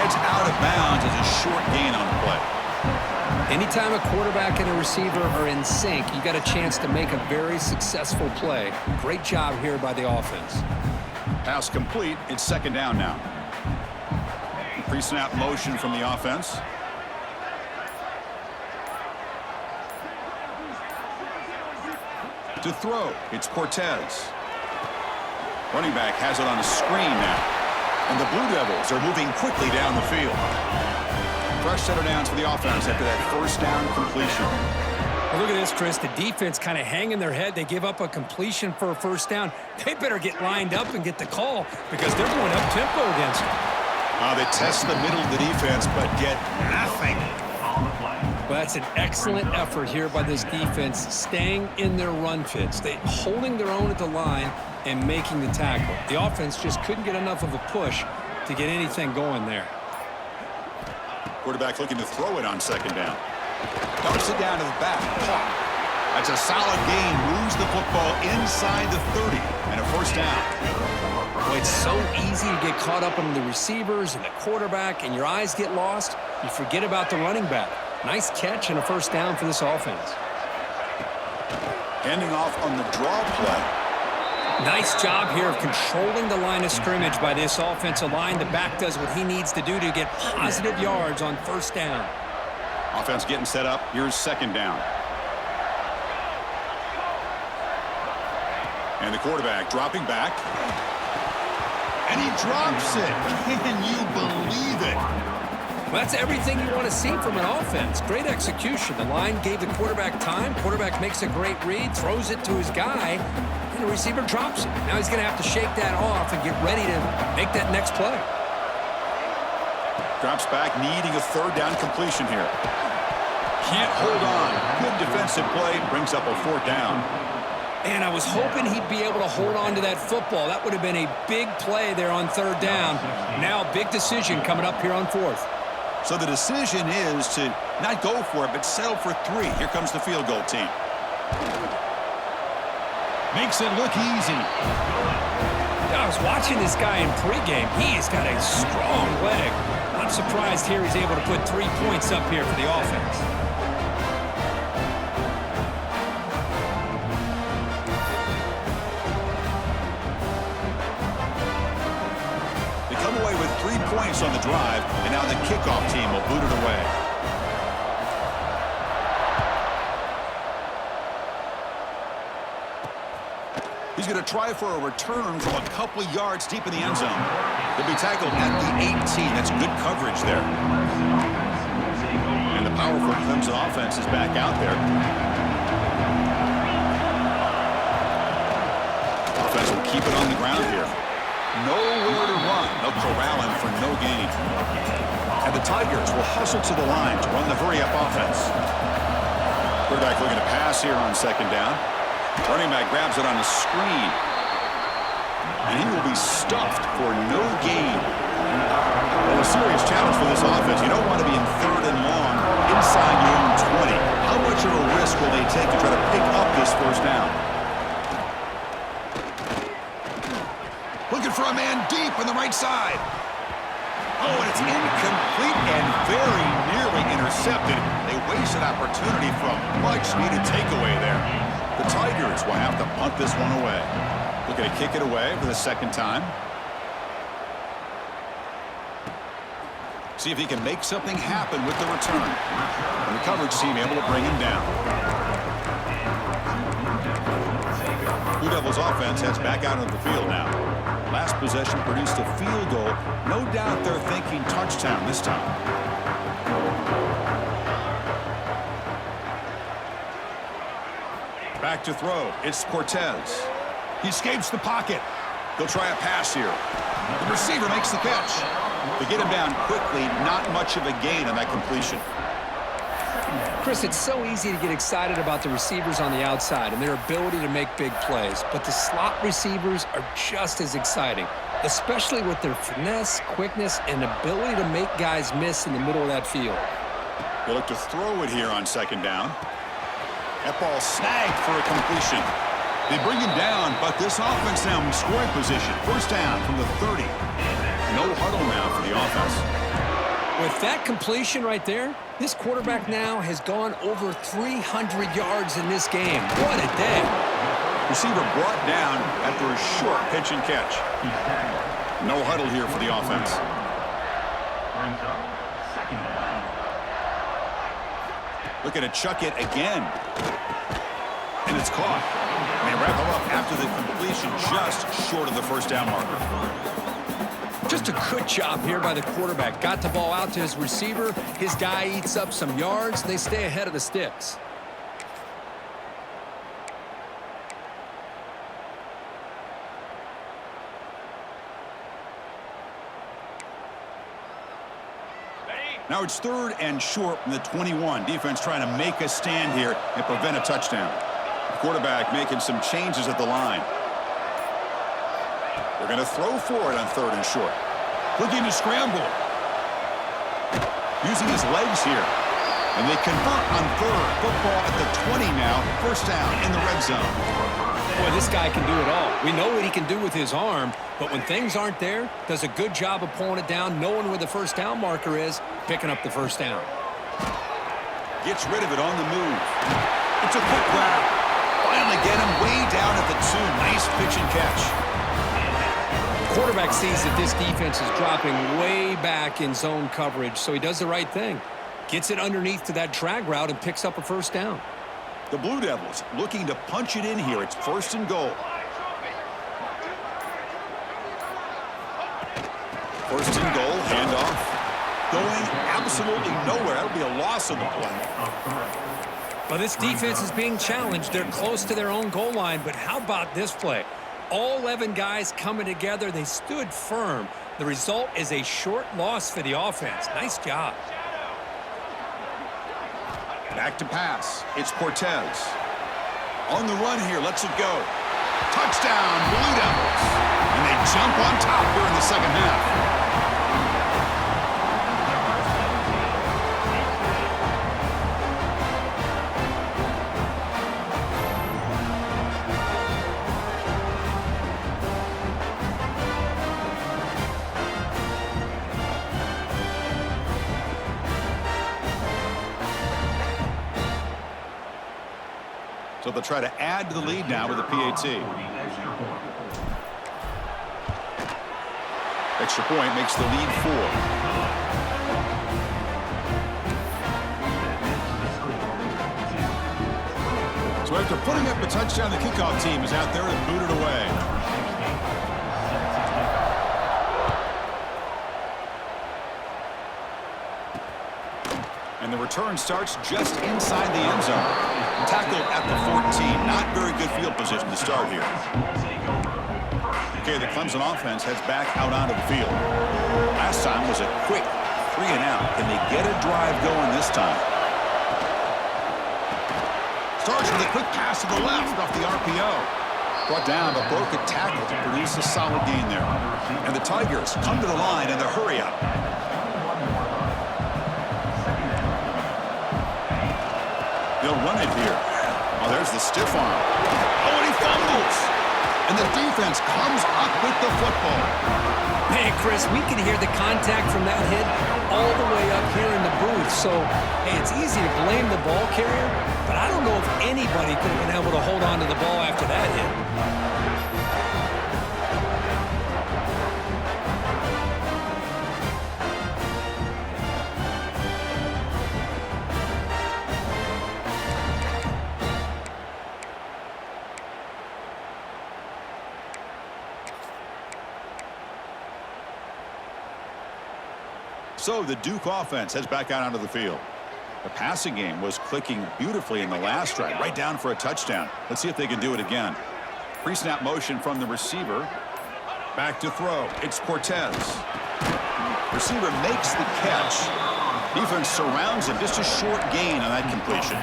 Heads out of bounds as a short gain on the play. Anytime a quarterback and a receiver are in sync, you got a chance to make a very successful play. Great job here by the offense. Pass complete. It's second down now. Pre-snap motion from the offense. To throw, it's Cortez. Running back has it on a screen now. And the Blue Devils are moving quickly down the field. Fresh set of downs for the offense after that first down completion. Well, look at this, Chris. The defense kind of hanging their head. They give up a completion for a first down. They better get lined up and get the call because they're going up-tempo against them. They test the middle of the defense, but get nothing. On the play. Well, that's an excellent effort here by this defense, staying in their run fits. They holding their own at the line and making the tackle. The offense just couldn't get enough of a push to get anything going there. Quarterback looking to throw it on second down. Dumps it down to the back. That's a solid gain. Moves the football inside the 30 and a first down. Well, it's so easy to get caught up on the receivers and the quarterback, and your eyes get lost. You forget about the running back. Nice catch and a first down for this offense. Handing off on the draw play. Nice job here of controlling the line of scrimmage by this offensive line. The back does what he needs to do to get positive yards on first down. Offense getting set up. Here's second down. And the quarterback dropping back. And he drops it. Can you believe it? Well, that's everything you want to see from an offense. Great execution. The line gave the quarterback time. Quarterback makes a great read, throws it to his guy, and the receiver drops it. Now he's going to have to shake that off and get ready to make that next play. Drops back, needing a third down completion here. Can't hold on. Good defensive play, brings up a fourth down. And I was hoping he'd be able to hold on to that football. That would have been a big play there on third down. Now a big decision coming up here on fourth. So the decision is to not go for it, but settle for 3. Here comes the field goal team. Makes it look easy. I was watching this guy in pregame. He has got a strong leg. I'm surprised here he's able to put 3 points up here for the offense. They come away with 3 points on the drive, and now the kickoff team will boot it away. He's going to try for a return from a couple of yards deep in the end zone. He'll be tackled at the 18. That's good coverage there. And the powerful Clemson offense is back out there. Offense will keep it on the ground here. Nowhere to run. They'll corral him for no gain. And the Tigers will hustle to the line to run the hurry-up offense. Quarterback looking to pass here on second down. Running back grabs it on a screen. And he will be stuffed for no gain. Well, a serious challenge for this offense. You don't want to be in third and long inside your own 20. How much of a risk will they take to try to pick up this first down? Looking for a man deep on the right side. Oh, and it's incomplete and very nearly intercepted. They wasted opportunity for a much-needed takeaway there. The Tigers will have to punt this one away. Looking to kick it away for the second time. See if he can make something happen with the return. And the coverage team able to bring him down. Blue Devils offense heads back out onto the field now. Last possession produced a field goal. No doubt they're thinking touchdown this time. Back to throw. It's Cortez. He escapes the pocket. He'll try a pass here. The receiver makes the catch. They get him down quickly. Not much of a gain on that completion. Chris, it's so easy to get excited about the receivers on the outside and their ability to make big plays, but the slot receivers are just as exciting, especially with their finesse, quickness, and ability to make guys miss in the middle of that field. They look to throw it here on second down. That ball snagged for a completion. They bring him down, but this offense now in scoring position. First down from the 30. No huddle now for the offense. With that completion right there, this quarterback now has gone over 300 yards in this game. What a day. Receiver brought down after a short pitch and catch. No huddle here for the offense. Looking to chuck it again. And it's caught. And they wrap him up after the completion just short of the first down marker. Just a good job here by the quarterback. Got the ball out to his receiver. His guy eats up some yards. They stay ahead of the sticks. Ready? Now it's 3rd and short from the 21. Defense trying to make a stand here and prevent a touchdown. The quarterback making some changes at the line. They're going to throw for it on 3rd and short. Looking to scramble. Using his legs here. And they convert on 3rd. Football at the 20 now. 1st down in the red zone. Boy, this guy can do it all. We know what he can do with his arm, but when things aren't there, does a good job of pulling it down, knowing where the 1st down marker is, picking up the 1st down. Gets rid of it on the move. It's a quick grab. Finally get him way down at the 2. Nice pitch and catch. Quarterback sees that this defense is dropping way back in zone coverage, so he does the right thing. Gets it underneath to that drag route and picks up a 1st down. The Blue Devils looking to punch it in here. It's 1st and goal. 1st and goal, handoff. Going absolutely nowhere. That'll be a loss of the play. Well, this defense is being challenged. They're close to their own goal line, but how about this play? All 11 guys coming together. They stood firm. The result is a short loss for the offense. Nice job. Back to pass. It's Cortez. On the run here. Lets it go. Touchdown, Blue Devils. And they jump on top here in the 2nd half. So they'll try to add to the lead now with a PAT. Extra point makes the lead 4. So after putting up a touchdown, the kickoff team is out there to boot it away. And the return starts just inside the end zone. Tackled at the 14. Not very good field position to start here. Okay, the Clemson offense heads back out onto the field. Last time was a quick 3 and out. Can they get a drive going this time? Starts with a quick pass to the left off the RPO. Brought down, but broke a tackle to produce a solid gain there. And the Tigers come to the line in the hurry up. They'll run it here. Oh, there's the stiff arm. Oh, and he fumbles. And the defense comes up with the football. Man, Chris, we can hear the contact from that hit all the way up here in the booth. So, hey, it's easy to blame the ball carrier, but I don't know if anybody could have been able to hold on to the ball after that hit. So the Duke offense heads back out onto the field. The passing game was clicking beautifully in the last drive, right down for a touchdown. Let's see if they can do it again. Pre-snap motion from the receiver. Back to throw. It's Cortez. Receiver makes the catch. Defense surrounds him. Just a short gain on that completion.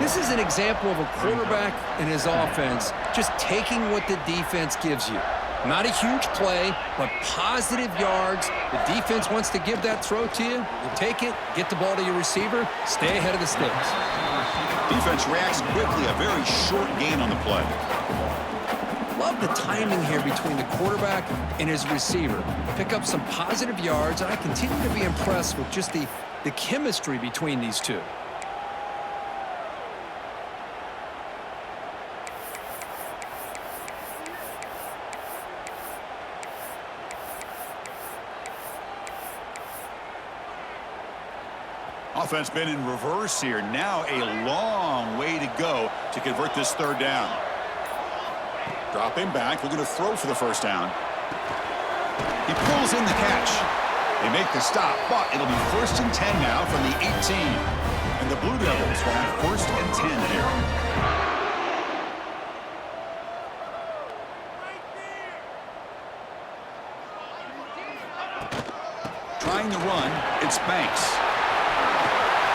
This is an example of a quarterback and his offense just taking what the defense gives you. Not a huge play, but positive yards. The defense wants to give that throw to you. You take it, get the ball to your receiver, stay ahead of the sticks. Defense reacts quickly. A very short gain on the play. Love the timing here between the quarterback and his receiver. Pick up some positive yards, and I continue to be impressed with just the chemistry between these two. Offense been in reverse here. Now a long way to go to convert this 3rd down. Dropping back, looking to throw for the 1st down. He pulls in the catch. They make the stop, but it'll be 1st and 10 now from the 18. And the Blue Devils will have 1st and 10 here. trying to run. It's Banks.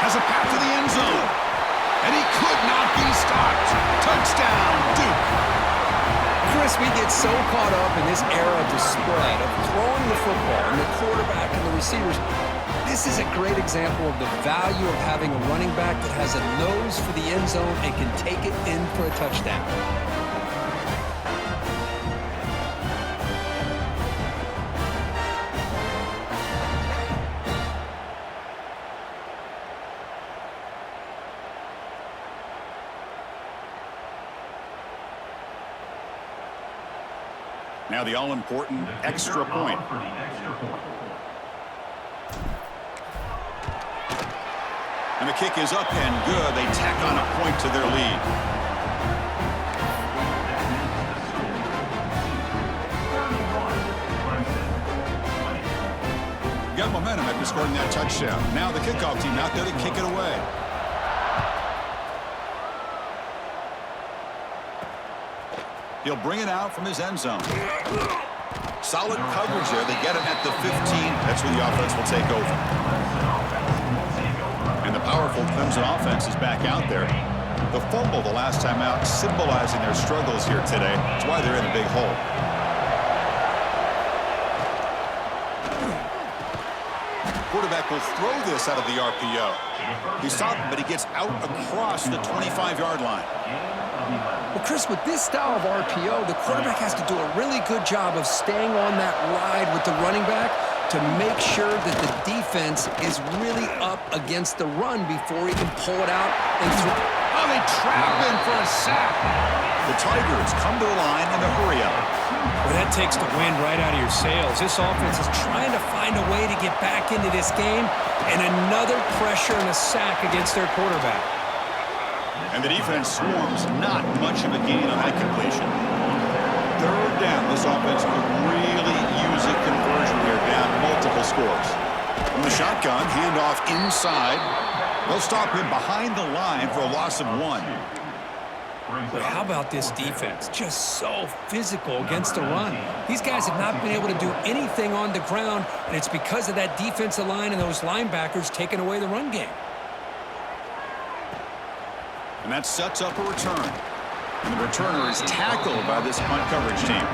Has a path to the end zone. And he could not be stopped. Touchdown, Duke. Chris, we get so caught up in this era of the spread, of throwing the football and the quarterback and the receivers. This is a great example of the value of having a running back that has a nose for the end zone and can take it in for a touchdown. Now the all-important extra point. And the kick is up and good. They tack on a point to their lead. Got momentum after scoring that touchdown. Now the kickoff team out there to kick it away. He'll bring it out from his end zone. Solid coverage there. They get it at the 15. That's where the offense will take over. And the powerful Clemson offense is back out there. The fumble the last time out symbolizing their struggles here today. That's why they're in a big hole. Quarterback will throw this out of the RPO. He's stopped, but he gets out across the 25-yard line. Well, Chris, with this style of RPO, the quarterback has to do a really good job of staying on that ride with the running back to make sure that the defense is really up against the run before he can pull it out and throw. Oh, they trap him for a sack. The Tigers come to the line in a hurry-up. Well, that takes the wind right out of your sails. This offense is trying to find a way to get back into this game, and another pressure and a sack against their quarterback. And the defense swarms. Not much of a gain on that completion. Third down. This offense could really use a conversion here, down multiple scores. From the shotgun, handoff inside. They'll stop him behind the line for a loss of 1. But how about this defense? Just so physical against the run. These guys have not been able to do anything on the ground, and it's because of that defensive line and those linebackers taking away the run game. And that sets up a return. And the returner is tackled by this punt coverage team.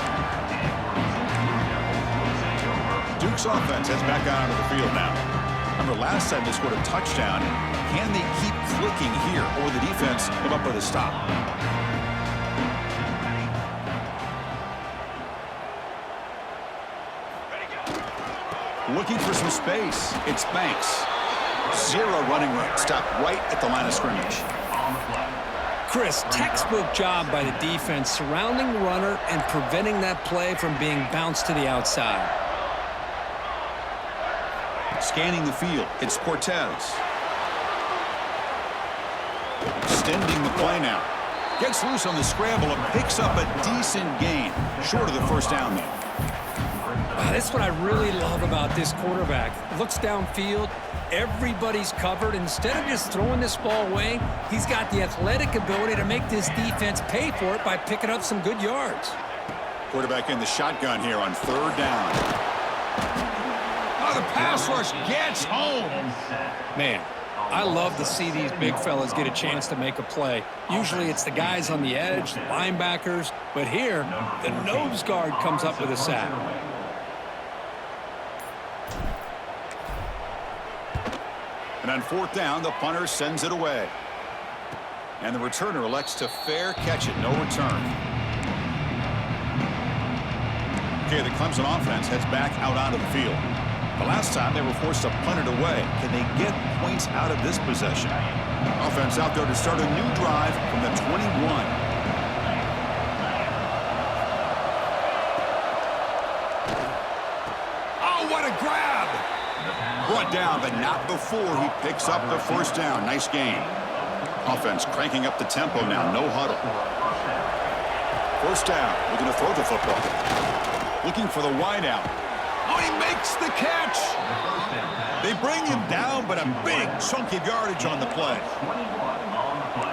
Duke's offense heads back out onto the field now. Remember, last time they scored a touchdown. Can they keep clicking here, or the defense come up with a stop? Looking for some space. It's Banks. Zero running room. Stop right at the line of scrimmage. Chris, textbook job by the defense surrounding the runner and preventing that play from being bounced to the outside. Scanning the field, it's Cortez. Extending the play now. Gets loose on the scramble and picks up a decent gain. Short of the first down though. Wow, that's what I really love about this quarterback. Looks downfield. Everybody's covered. Instead of just throwing this ball away, he's got the athletic ability to make this defense pay for it by picking up some good yards. Quarterback in the shotgun here on third down. Oh, the pass rush gets home. Man, I love to see these big fellas get a chance to make a play. Usually it's the guys on the edge, the linebackers, but here, the nose guard comes up with a sack. And on fourth down, the punter sends it away. And the returner elects to fair catch it, no return. Okay, the Clemson offense heads back out onto the field. The last time they were forced to punt it away. Can they get points out of this possession? Offense out there to start a new drive from the 21. Oh, what a grab! Brought down, but not before he picks up the first down. Nice gain. Offense cranking up the tempo now. No huddle. First down. We're going to throw the football. Looking for the wideout. Oh, he makes the catch. They bring him down, but a big chunk of yardage on the play.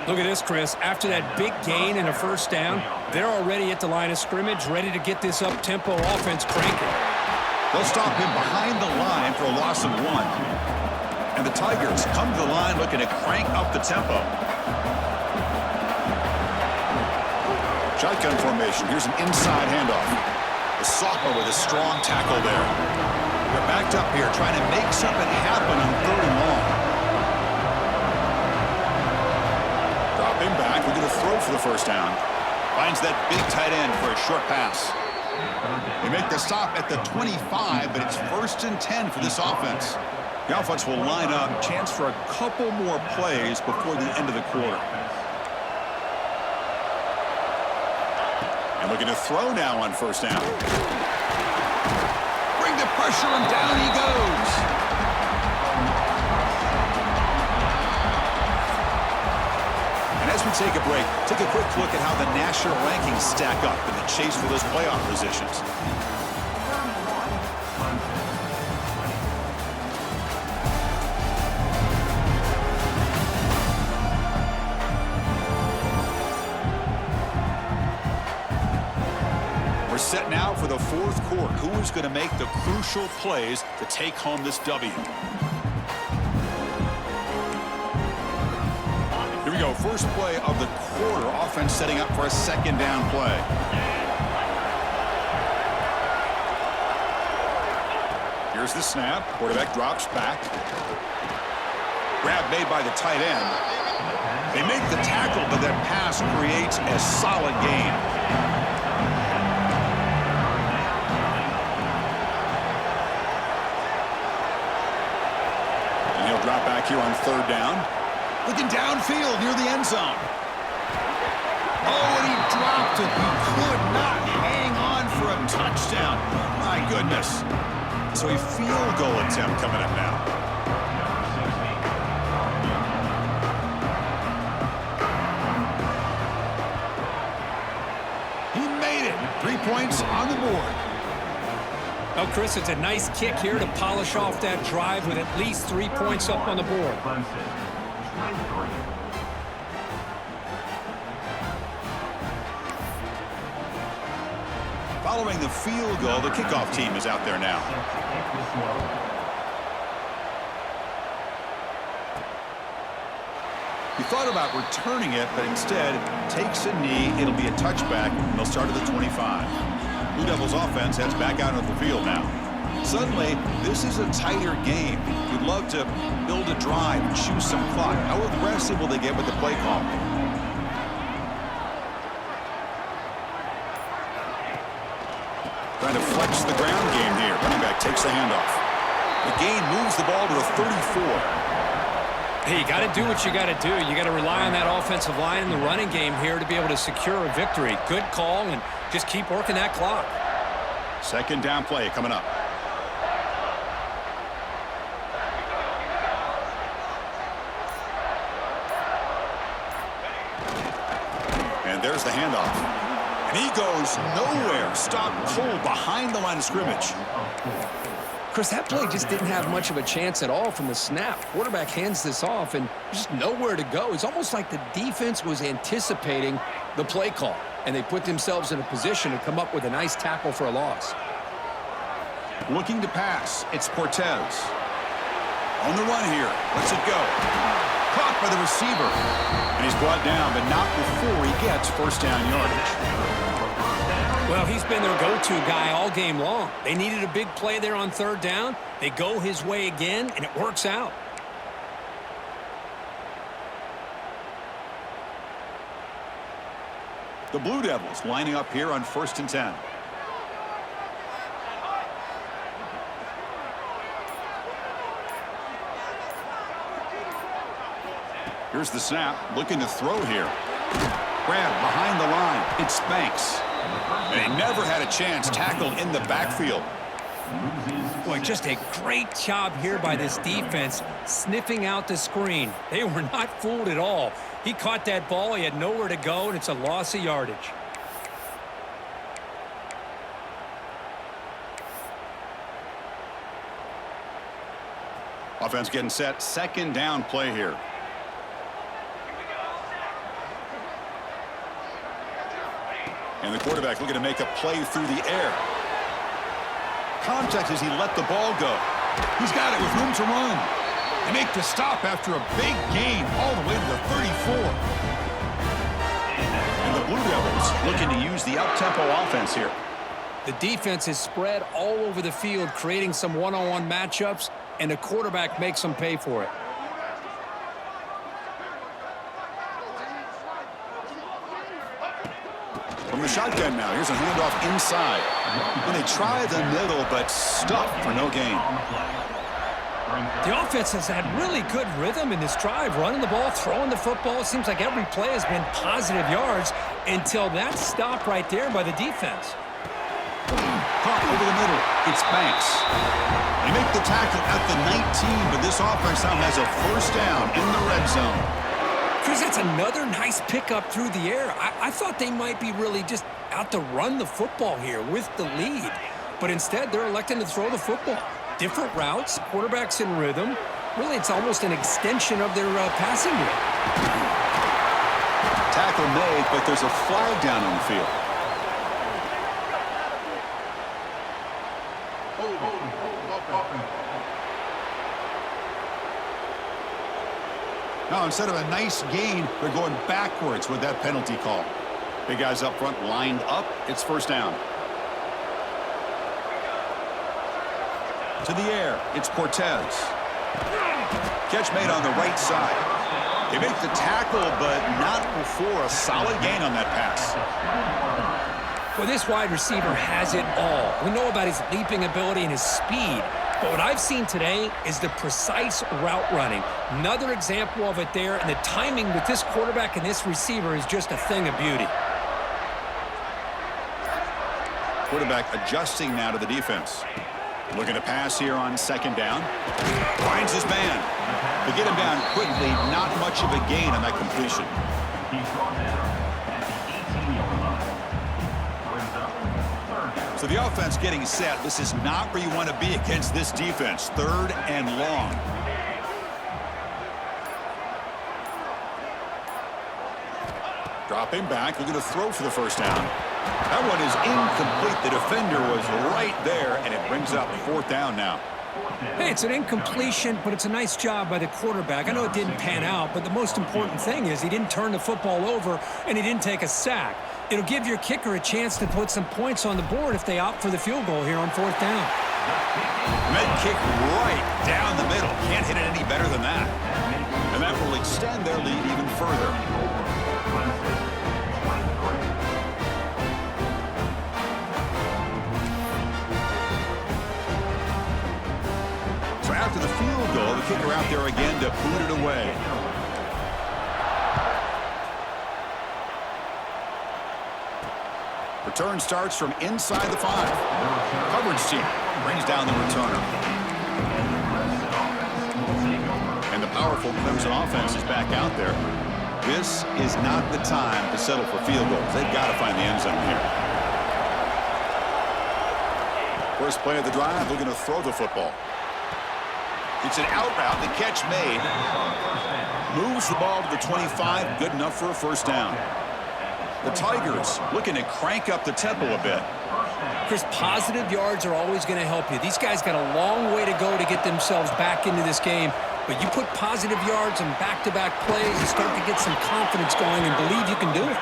Look at this, Chris. After that big gain and a first down, they're already at the line of scrimmage, ready to get this up-tempo offense cranking. They'll stop him behind the line for a loss of 1. And the Tigers come to the line looking to crank up the tempo. Shotgun formation. Here's an inside handoff. The sophomore with a strong tackle there. They're backed up here trying to make something happen on 3rd and long. Drop him back. We're going to throw for the first down. Finds that big tight end for a short pass. They make the stop at the 25, but it's 1st and 10 for this offense. The offense will line up. Chance for a couple more plays before the end of the quarter. And looking to throw now on 1st down. Bring the pressure, and down he goes. And as we take a break, take a quick look at how the national rankings stack up in the chase for those playoff positions. We're set now for the 4th quarter. Who is going to make the crucial plays to take home this W? Here we go. First play of the quarter. Offense setting up for a 2nd down play. Here's the snap. Quarterback drops back. Grab made by the tight end. They make the tackle, but that pass creates a solid gain. Drop back here on 3rd down. Looking downfield near the end zone. Oh, and he dropped it. He could not hang on for a touchdown. My goodness. So a field goal attempt coming up now. He made it. 3 points on the board. Oh, Chris, it's a nice kick here to polish off that drive with at least 3 points up on the board. Following the field goal, the kickoff team is out there now. He thought about returning it, but instead takes a knee. It'll be a touchback, and they'll start at the 25. Blue Devils offense heads back out of the field now. Suddenly, this is a tighter game. You'd love to build a drive, choose some clock. How aggressive will they get with the play call? Trying to flex the ground game here. Running back takes the handoff. The gain moves the ball to the 34. Hey, you got to do what you got to do. You got to rely on that offensive line in the running game here to be able to secure a victory. Good call, and just keep working that clock. 2nd down play coming up. And there's the handoff. And he goes nowhere. Stopped cold behind the line of scrimmage. Chris, that play just didn't have much of a chance at all from the snap. Quarterback hands this off and just nowhere to go. It's almost like the defense was anticipating the play call, and they put themselves in a position to come up with a nice tackle for a loss. Looking to pass. It's Cortez. On the run here. Lets it go. Caught by the receiver. And he's brought down, but not before he gets 1st down yardage. Well, he's been their go-to guy all game long. They needed a big play there on 3rd down. They go his way again, and it works out. The Blue Devils lining up here on 1st and 10. Here's the snap. Looking to throw here. Grab behind the line. It's Banks. And he never had a chance tackled in the backfield. Boy, just a great job here by this defense, sniffing out the screen. They were not fooled at all. He caught that ball. He had nowhere to go, and it's a loss of yardage. Offense getting set. 2nd down play here. And the quarterback looking to make a play through the air. contact as he let the ball go. He's got it with room to run. They make the stop after a big gain all the way to the 34. And the Blue Devils looking to use the up-tempo offense here. The defense is spread all over the field, creating some one-on-one matchups, and the quarterback makes them pay for it. From the shotgun now, here's a handoff inside. And they try the middle, but stuffed for no gain. The offense has had really good rhythm in this drive, running the ball, throwing the football. It seems like every play has been positive yards until that stop right there by the defense. Caught over the middle. It's Banks. They make the tackle at the 19, but this offense now has a first down in the red zone. Chris, that's another nice pickup through the air. I thought they might be really just out to run the football here with the lead. But instead, they're electing to throw the football. Different routes, quarterbacks in rhythm. Really, it's almost an extension of their passing game. Tackle made, but there's a flag down on the field. Now, instead of a nice gain, they're going backwards with that penalty call. Big guys up front lined up. It's first down. To the air, it's Cortez. Catch made on the right side. They make the tackle, but not before a solid gain on that pass. Well, this wide receiver has it all. We know about his leaping ability and his speed. But what I've seen today is the precise route running. Another example of it there, and the timing with this quarterback and this receiver is just a thing of beauty. Quarterback adjusting now to the defense. Looking to pass here on second down. Finds his man. They get him down quickly. Not much of a gain on that completion. So the offense getting set. This is not where you want to be against this defense. Third and long. Dropping back. Looking to throw for the first down. That one is incomplete. The defender was right there, and it brings up fourth down now. Hey, it's an incompletion, but it's a nice job by the quarterback. I know it didn't pan out, but the most important thing is he didn't turn the football over, and he didn't take a sack. It'll give your kicker a chance to put some points on the board if they opt for the field goal here on fourth down. Med kick right down the middle. Can't hit it any better than that. And that will extend their lead even further. So after the field goal, the kicker out there again to boot it away. Return starts from inside the 5. Coverage team brings down the returner. And the powerful Clemson offense is back out there. This is not the time to settle for field goals. They've got to find the end zone here. First play of the drive, looking to throw the football. It's an out route. The catch made. Moves the ball to the 25. Good enough for a first down. The Tigers looking to crank up the tempo a bit. Chris, positive yards are always going to help you. These guys got a long way to go to get themselves back into this game. But you put positive yards and back-to-back plays and start to get some confidence going and believe you can do it.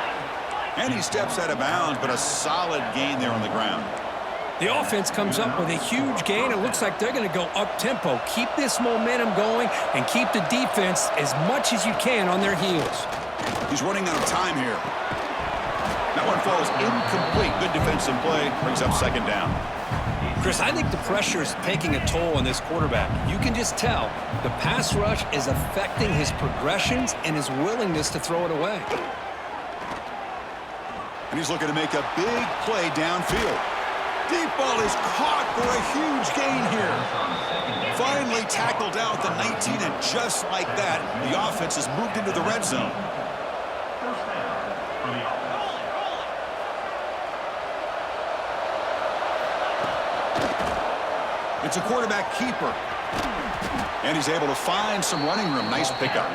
And he steps out of bounds, but a solid gain there on the ground. The offense comes up with a huge gain. It looks like they're going to go up-tempo. Keep this momentum going and keep the defense as much as you can on their heels. He's running out of time here. That one falls incomplete. Good defensive play. Brings up second down. Chris, I think the pressure is taking a toll on this quarterback. You can just tell the pass rush is affecting his progressions and his willingness to throw it away. And he's looking to make a big play downfield. Deep ball is caught for a huge gain here. Finally tackled out the 19, and just like that, the offense has moved into the red zone. It's a quarterback keeper. And he's able to find some running room. Nice pickup.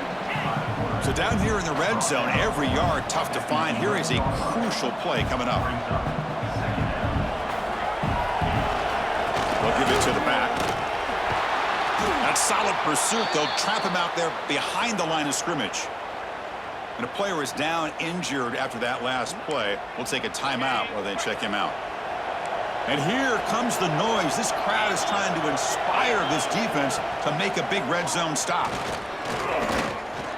So down here in the red zone, every yard tough to find. Here is a crucial play coming up. it to the back. That's solid pursuit. They'll trap him out there behind the line of scrimmage. And a player is down injured after that last play. We'll take a timeout while they check him out. And here comes the noise. This crowd is trying to inspire this defense to make a big red zone stop.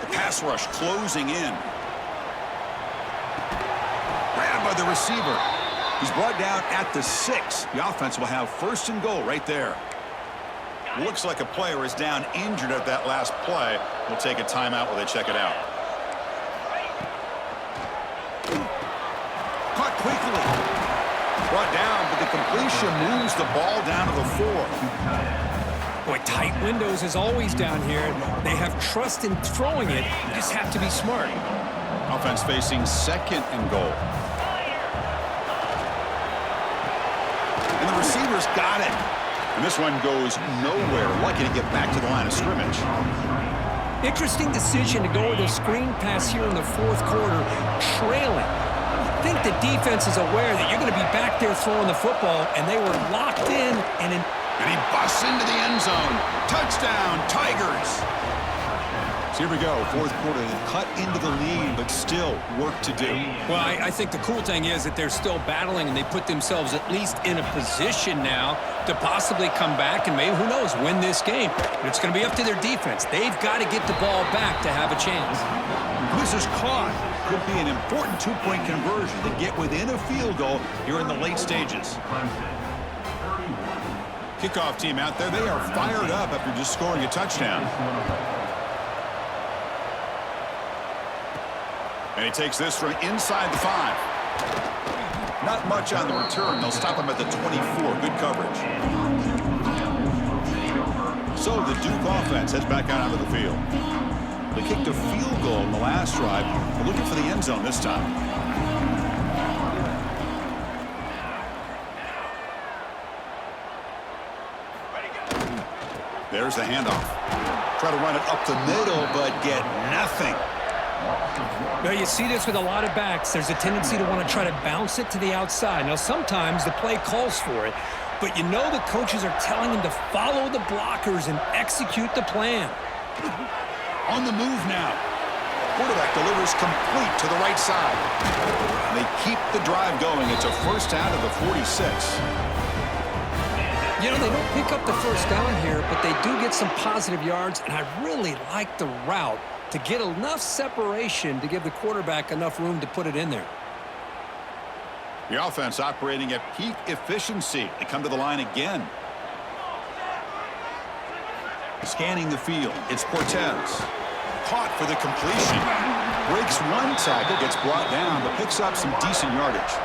The pass rush closing in. Grabbed by the receiver. He's brought down at the 6. The offense will have first and goal right there. Looks like a player is down injured at that last play. We'll take a timeout while they check it out. Caught quickly. Brought down, but the completion moves the ball down to the 4. Boy, tight windows is always down here. They have trust in throwing it. You just have to be smart. Offense facing second and goal. And the receiver's got it. And this one goes nowhere. Lucky to get back to the line of scrimmage. Interesting decision to go with a screen pass here in the fourth quarter, trailing. I think the defense is aware that you're going to be back there throwing the football, and they were locked in. And he busts into the end zone. Touchdown, Tigers. So here we go, fourth quarter. They cut into the lead, but still work to do. Well, I think the cool thing is that they're still battling, and they put themselves at least in a position now to possibly come back and maybe, who knows, win this game. But it's going to be up to their defense. They've got to get the ball back to have a chance. This is caught. Could be an important two-point conversion to get within a field goal here in the late stages. Kickoff team out there, they are fired up after just scoring a touchdown. And he takes this from inside the 5. Not much on the return. They'll stop him at the 24. Good coverage. So the Duke offense heads back out onto the field. They kicked a field goal in the last drive. They're looking for the end zone this time. There's the handoff. Try to run it up the middle, but get nothing. Well, you see this with a lot of backs. There's a tendency to want to try to bounce it to the outside. Now, sometimes the play calls for it, but you know the coaches are telling them to follow the blockers and execute the plan. On the move now. Quarterback delivers complete to the right side. They keep the drive going. It's a first down to the 46. You know, they don't pick up the first down here, but they do get some positive yards, and I really like the route to get enough separation to give the quarterback enough room to put it in there. The offense operating at peak efficiency. They come to the line again. Scanning the field. It's Cortez. Caught for the completion. Breaks one tackle, gets brought down, but picks up some decent yardage.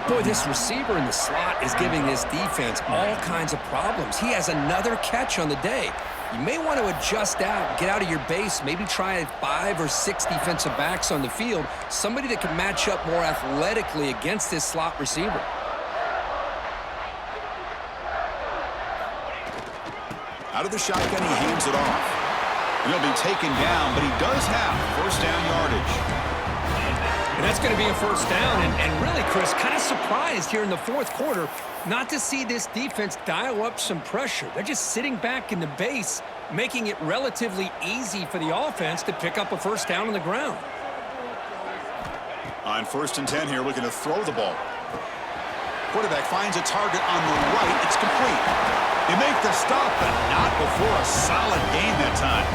Boy, this receiver in the slot is giving this defense all kinds of problems. He has another catch on the day. You may want to adjust out, get out of your base, maybe try 5 or 6 defensive backs on the field, somebody that can match up more athletically against this slot receiver. Out of the shotgun, he hands it off. He'll be taken down, but he does have first down yardage. And that's going to be a first down. And really, Chris, kind of surprised here in the fourth quarter not to see this defense dial up some pressure. They're just sitting back in the base, making it relatively easy for the offense to pick up a first down on the ground. On 1st and 10 here, looking to throw the ball. Quarterback finds a target on the right. It's complete. They make the stop, but not before a solid gain that time.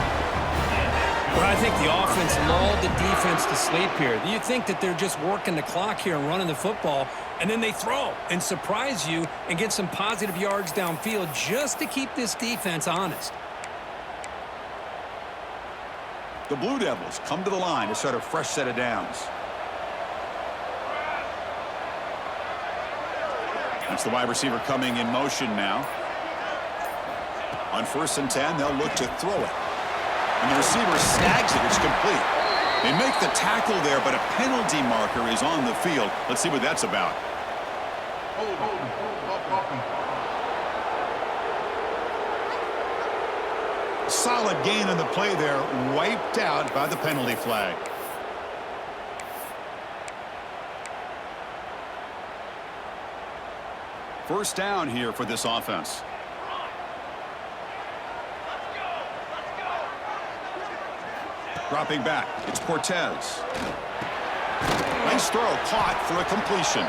But I think the offense lulled the defense to sleep here. Do you think that they're just working the clock here and running the football, and then they throw and surprise you and get some positive yards downfield just to keep this defense honest? The Blue Devils come to the line to start a fresh set of downs. That's the wide receiver coming in motion now. On 1st and 10, they'll look to throw it. And the receiver snags it. It's complete. They make the tackle there, but a penalty marker is on the field. Let's see what that's about. Solid gain on the play there, wiped out by the penalty flag. First down here for this offense. Dropping back, it's Cortez. Nice throw, caught for a completion.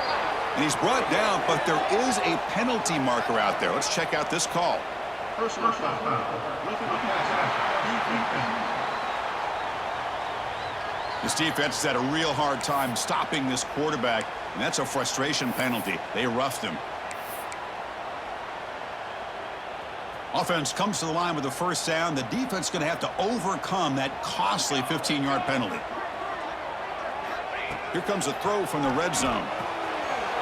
And he's brought down, but there is a penalty marker out there. Let's check out this call. Personal foul. Looking to pass. This defense has had a real hard time stopping this quarterback, and that's a frustration penalty. They roughed him. Offense comes to the line with a first down. The defense is going to have to overcome that costly 15-yard penalty. Here comes a throw from the red zone.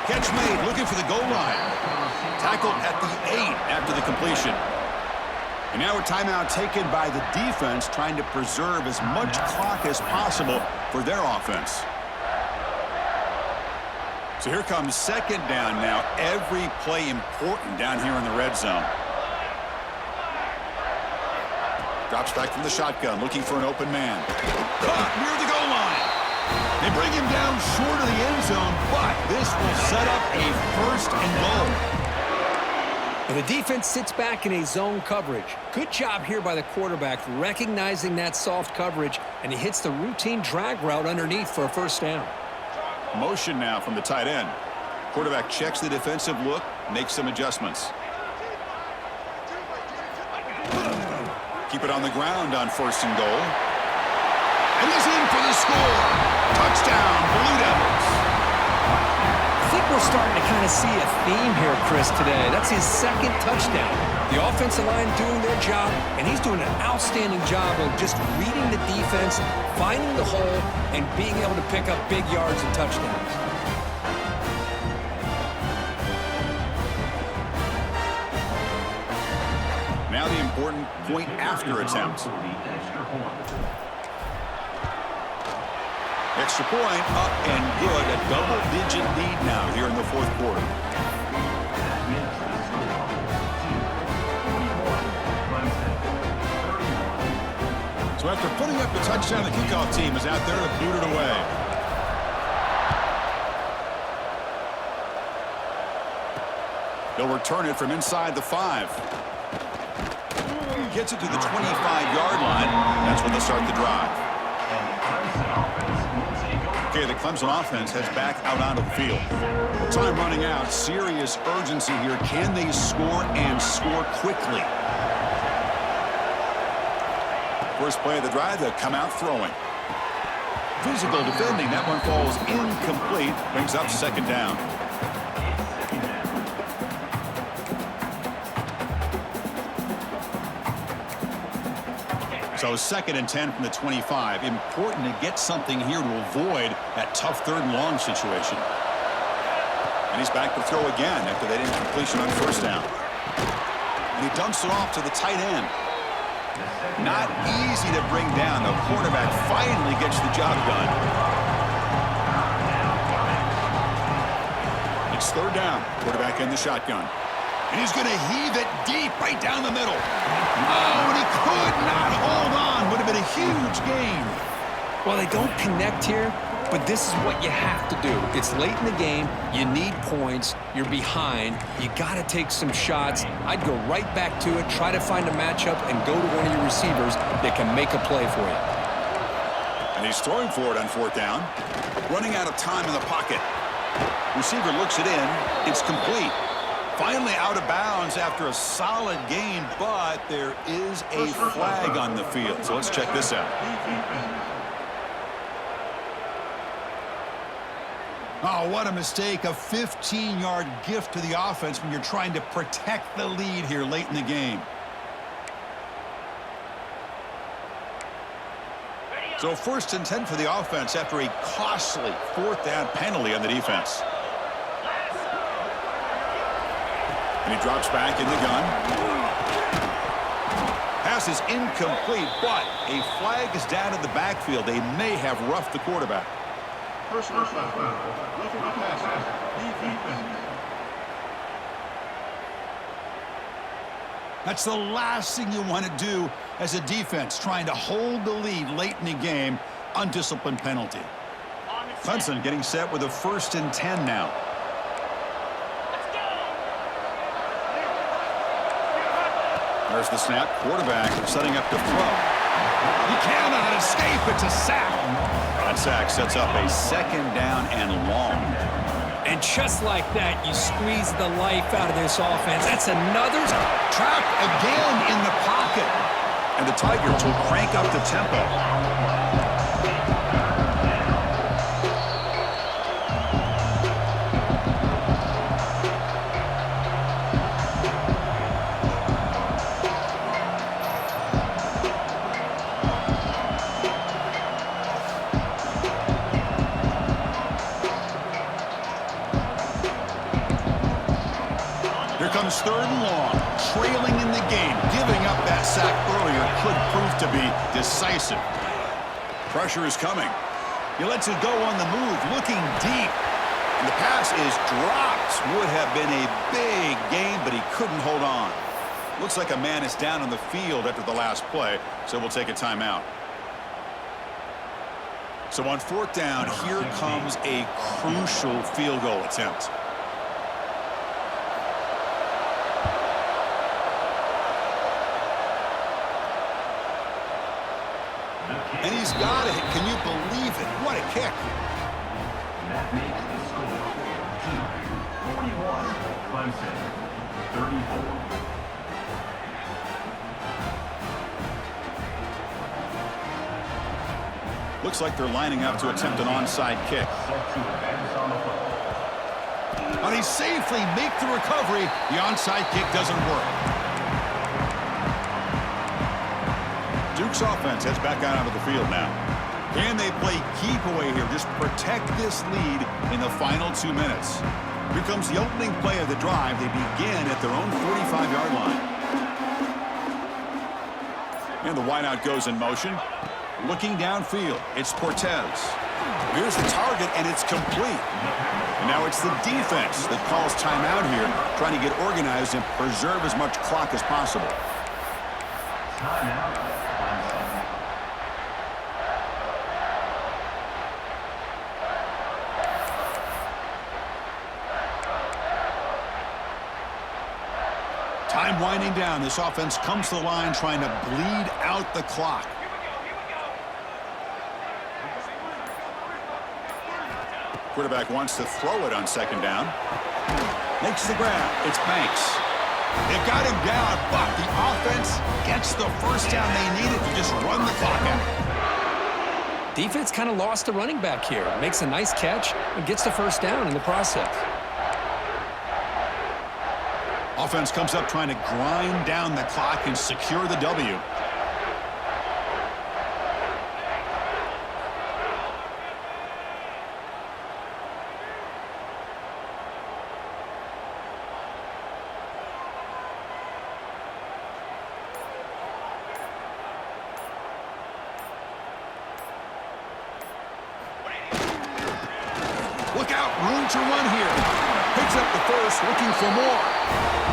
Catch made, looking for the goal line. Tackled at the 8 after the completion. And now a timeout taken by the defense, trying to preserve as much clock as possible for their offense. So here comes second down now. Every play important down here in the red zone. Drops back from the shotgun, looking for an open man. Caught near the goal line. They bring him down short of the end zone, but this will set up a first and goal. And the defense sits back in a zone coverage. Good job here by the quarterback, recognizing that soft coverage, and he hits the routine drag route underneath for a first down. Motion now from the tight end. Quarterback checks the defensive look, makes some adjustments. Keep it on the ground on first and goal. And he's in for the score. Touchdown, Blue Devils. I think we're starting to kind of see a theme here, Chris, today. That's his second touchdown. The offensive line doing their job, and he's doing an outstanding job of just reading the defense, finding the hole, and being able to pick up big yards and touchdowns. Now the important point after attempt. Extra point up and good. A double-digit lead now here in the fourth quarter. So after putting up the touchdown, the kickoff team is out there to boot it away. They'll return it from inside the 5. Gets it to the 25-yard line. That's when they'll start the drive. Okay, the Clemson offense heads back out onto the field. Time running out. Serious urgency here. Can they score and score quickly? First play of the drive, they'll come out throwing. Physical defending. That one falls incomplete. Brings up second down. So 2nd and 10 from the 25. Important to get something here to avoid that tough third and long situation. And he's back to throw again after that incompletion on first down. And he dumps it off to the tight end. Not easy to bring down. The quarterback finally gets the job done. It's third down. Quarterback in the shotgun. And he's going to heave it deep right down the middle. Oh, and he could not hold on. Would have been a huge gain. Well, they don't connect here, but this is what you have to do. It's late in the game. You need points. You're behind. You got to take some shots. I'd go right back to it, try to find a matchup, and go to one of your receivers that can make a play for you. And he's throwing for it on fourth down. Running out of time in the pocket. Receiver looks it in. It's complete. Finally out of bounds after a solid gain, but there is a flag on the field. So let's check this out. Oh, what a mistake. A 15-yard gift to the offense when you're trying to protect the lead here late in the game. So 1st and 10 for the offense after a costly fourth down penalty on the defense. And he drops back in the gun. Pass is incomplete, but a flag is down in the backfield. They may have roughed the quarterback. Personal foul. Looking to pass. That's the last thing you want to do as a defense, trying to hold the lead late in the game. Undisciplined penalty. Clemson getting set with a 1st and 10 now. There's the snap. Quarterback setting up to throw. He cannot escape. It's a sack. That sack sets up a second down and long. And just like that, you squeeze the life out of this offense. That's another. Trapped again in the pocket. And the Tigers will crank up the tempo. Here comes third and long, trailing in the game. Giving up that sack earlier could prove to be decisive. Pressure is coming. He lets it go on the move, looking deep. And the pass is dropped. Would have been a big gain, but he couldn't hold on. Looks like a man is down on the field after the last play, so we'll take a timeout. So on fourth down, here comes a crucial field goal attempt. And he's got it. Can you believe it? What a kick. That makes the score 41, Clemson 34. Looks like they're lining up to attempt an onside kick. And he safely makes the recovery. The onside kick doesn't work. Duke's offense heads back out onto the field now. Can they play keep away here? Just protect this lead in the final 2 minutes. Here comes the opening play of the drive. They begin at their own 45-yard line. And the wideout goes in motion. Looking downfield, it's Cortez. Here's the target, and it's complete. And now it's the defense that calls timeout here, trying to get organized and preserve as much clock as possible. Timeout. Time winding down. This offense comes to the line trying to bleed out the clock. Quarterback wants to throw it on second down. Makes the grab. It's Banks. They've got him down, but the offense gets the first down they needed to just run the clock out. Defense kind of lost a running back here. Makes a nice catch and gets the first down in the process. Offense comes up trying to grind down the clock and secure the W. Look out, room to run here. Picks up the first, looking for more.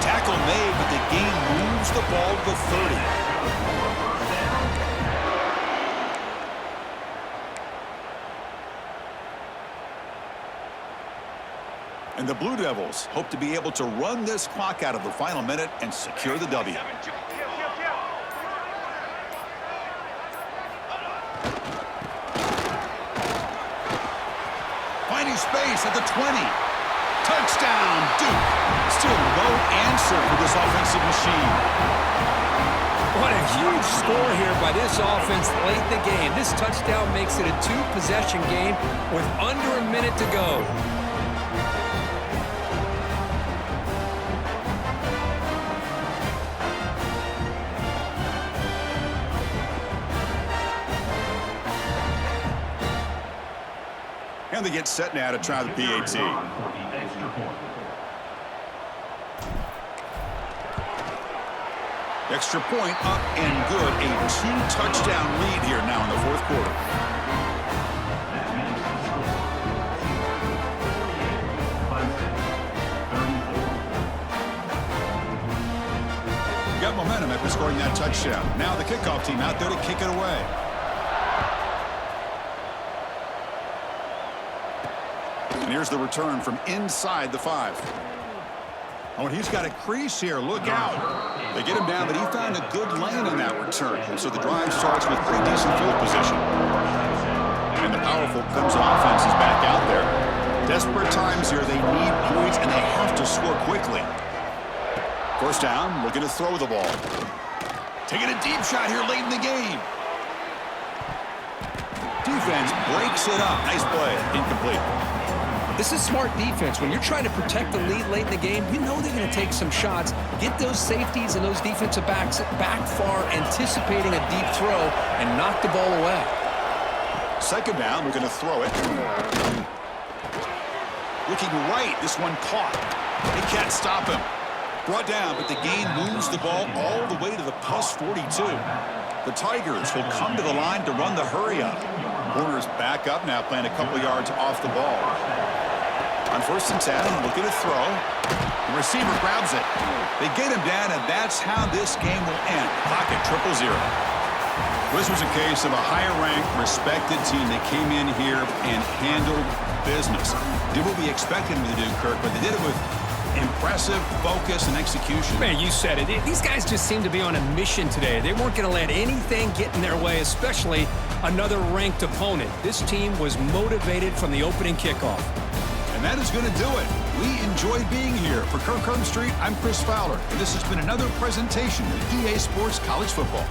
Tackle made, but the game moves the ball to the 30. And the Blue Devils hope to be able to run this clock out of the final minute and secure the W. Finding space at the 20. Touchdown, Duke. Still no answer for this offensive machine. What a huge score here by this offense late in the game. This touchdown makes it a two-possession game with under a minute to go. And they get set now to try the PAT. Extra point up and good. A two-touchdown lead here now in the fourth quarter. Got momentum after scoring that touchdown. Now the kickoff team out there to kick it away. And here's the return from inside the 5. Oh, and he's got a crease here. Look out. They get him down, but he found a good lane on that return. And so the drive starts with pretty decent field position. And the powerful Clemson offense is back out there. Desperate times here. They need points, and they have to score quickly. First down, looking to throw the ball. Taking a deep shot here late in the game. Defense breaks it up. Nice play. Incomplete. This is smart defense. When you're trying to protect the lead late in the game, you know they're going to take some shots, get those safeties and those defensive backs back far, anticipating a deep throw, and knock the ball away. Second down, we're going to throw it. Looking right, this one caught. They can't stop him. Brought down, but the gain moves the ball all the way to the plus 42. The Tigers will come to the line to run the hurry up. Corner's back up now, playing a couple yards off the ball. On 1st and 10, looking to throw. The receiver grabs it. They get him down, and that's how this game will end. Clock at 0-0. This was a case of a higher-ranked, respected team that came in here and handled business. Did what we expected them to do, Kirk, but they did it with impressive focus and execution. Man, you said it. These guys just seem to be on a mission today. They weren't going to let anything get in their way, especially another ranked opponent. This team was motivated from the opening kickoff. And that is going to do it. We enjoyed being here. For Kirk Street, I'm Chris Fowler, and this has been another presentation of EA Sports College Football.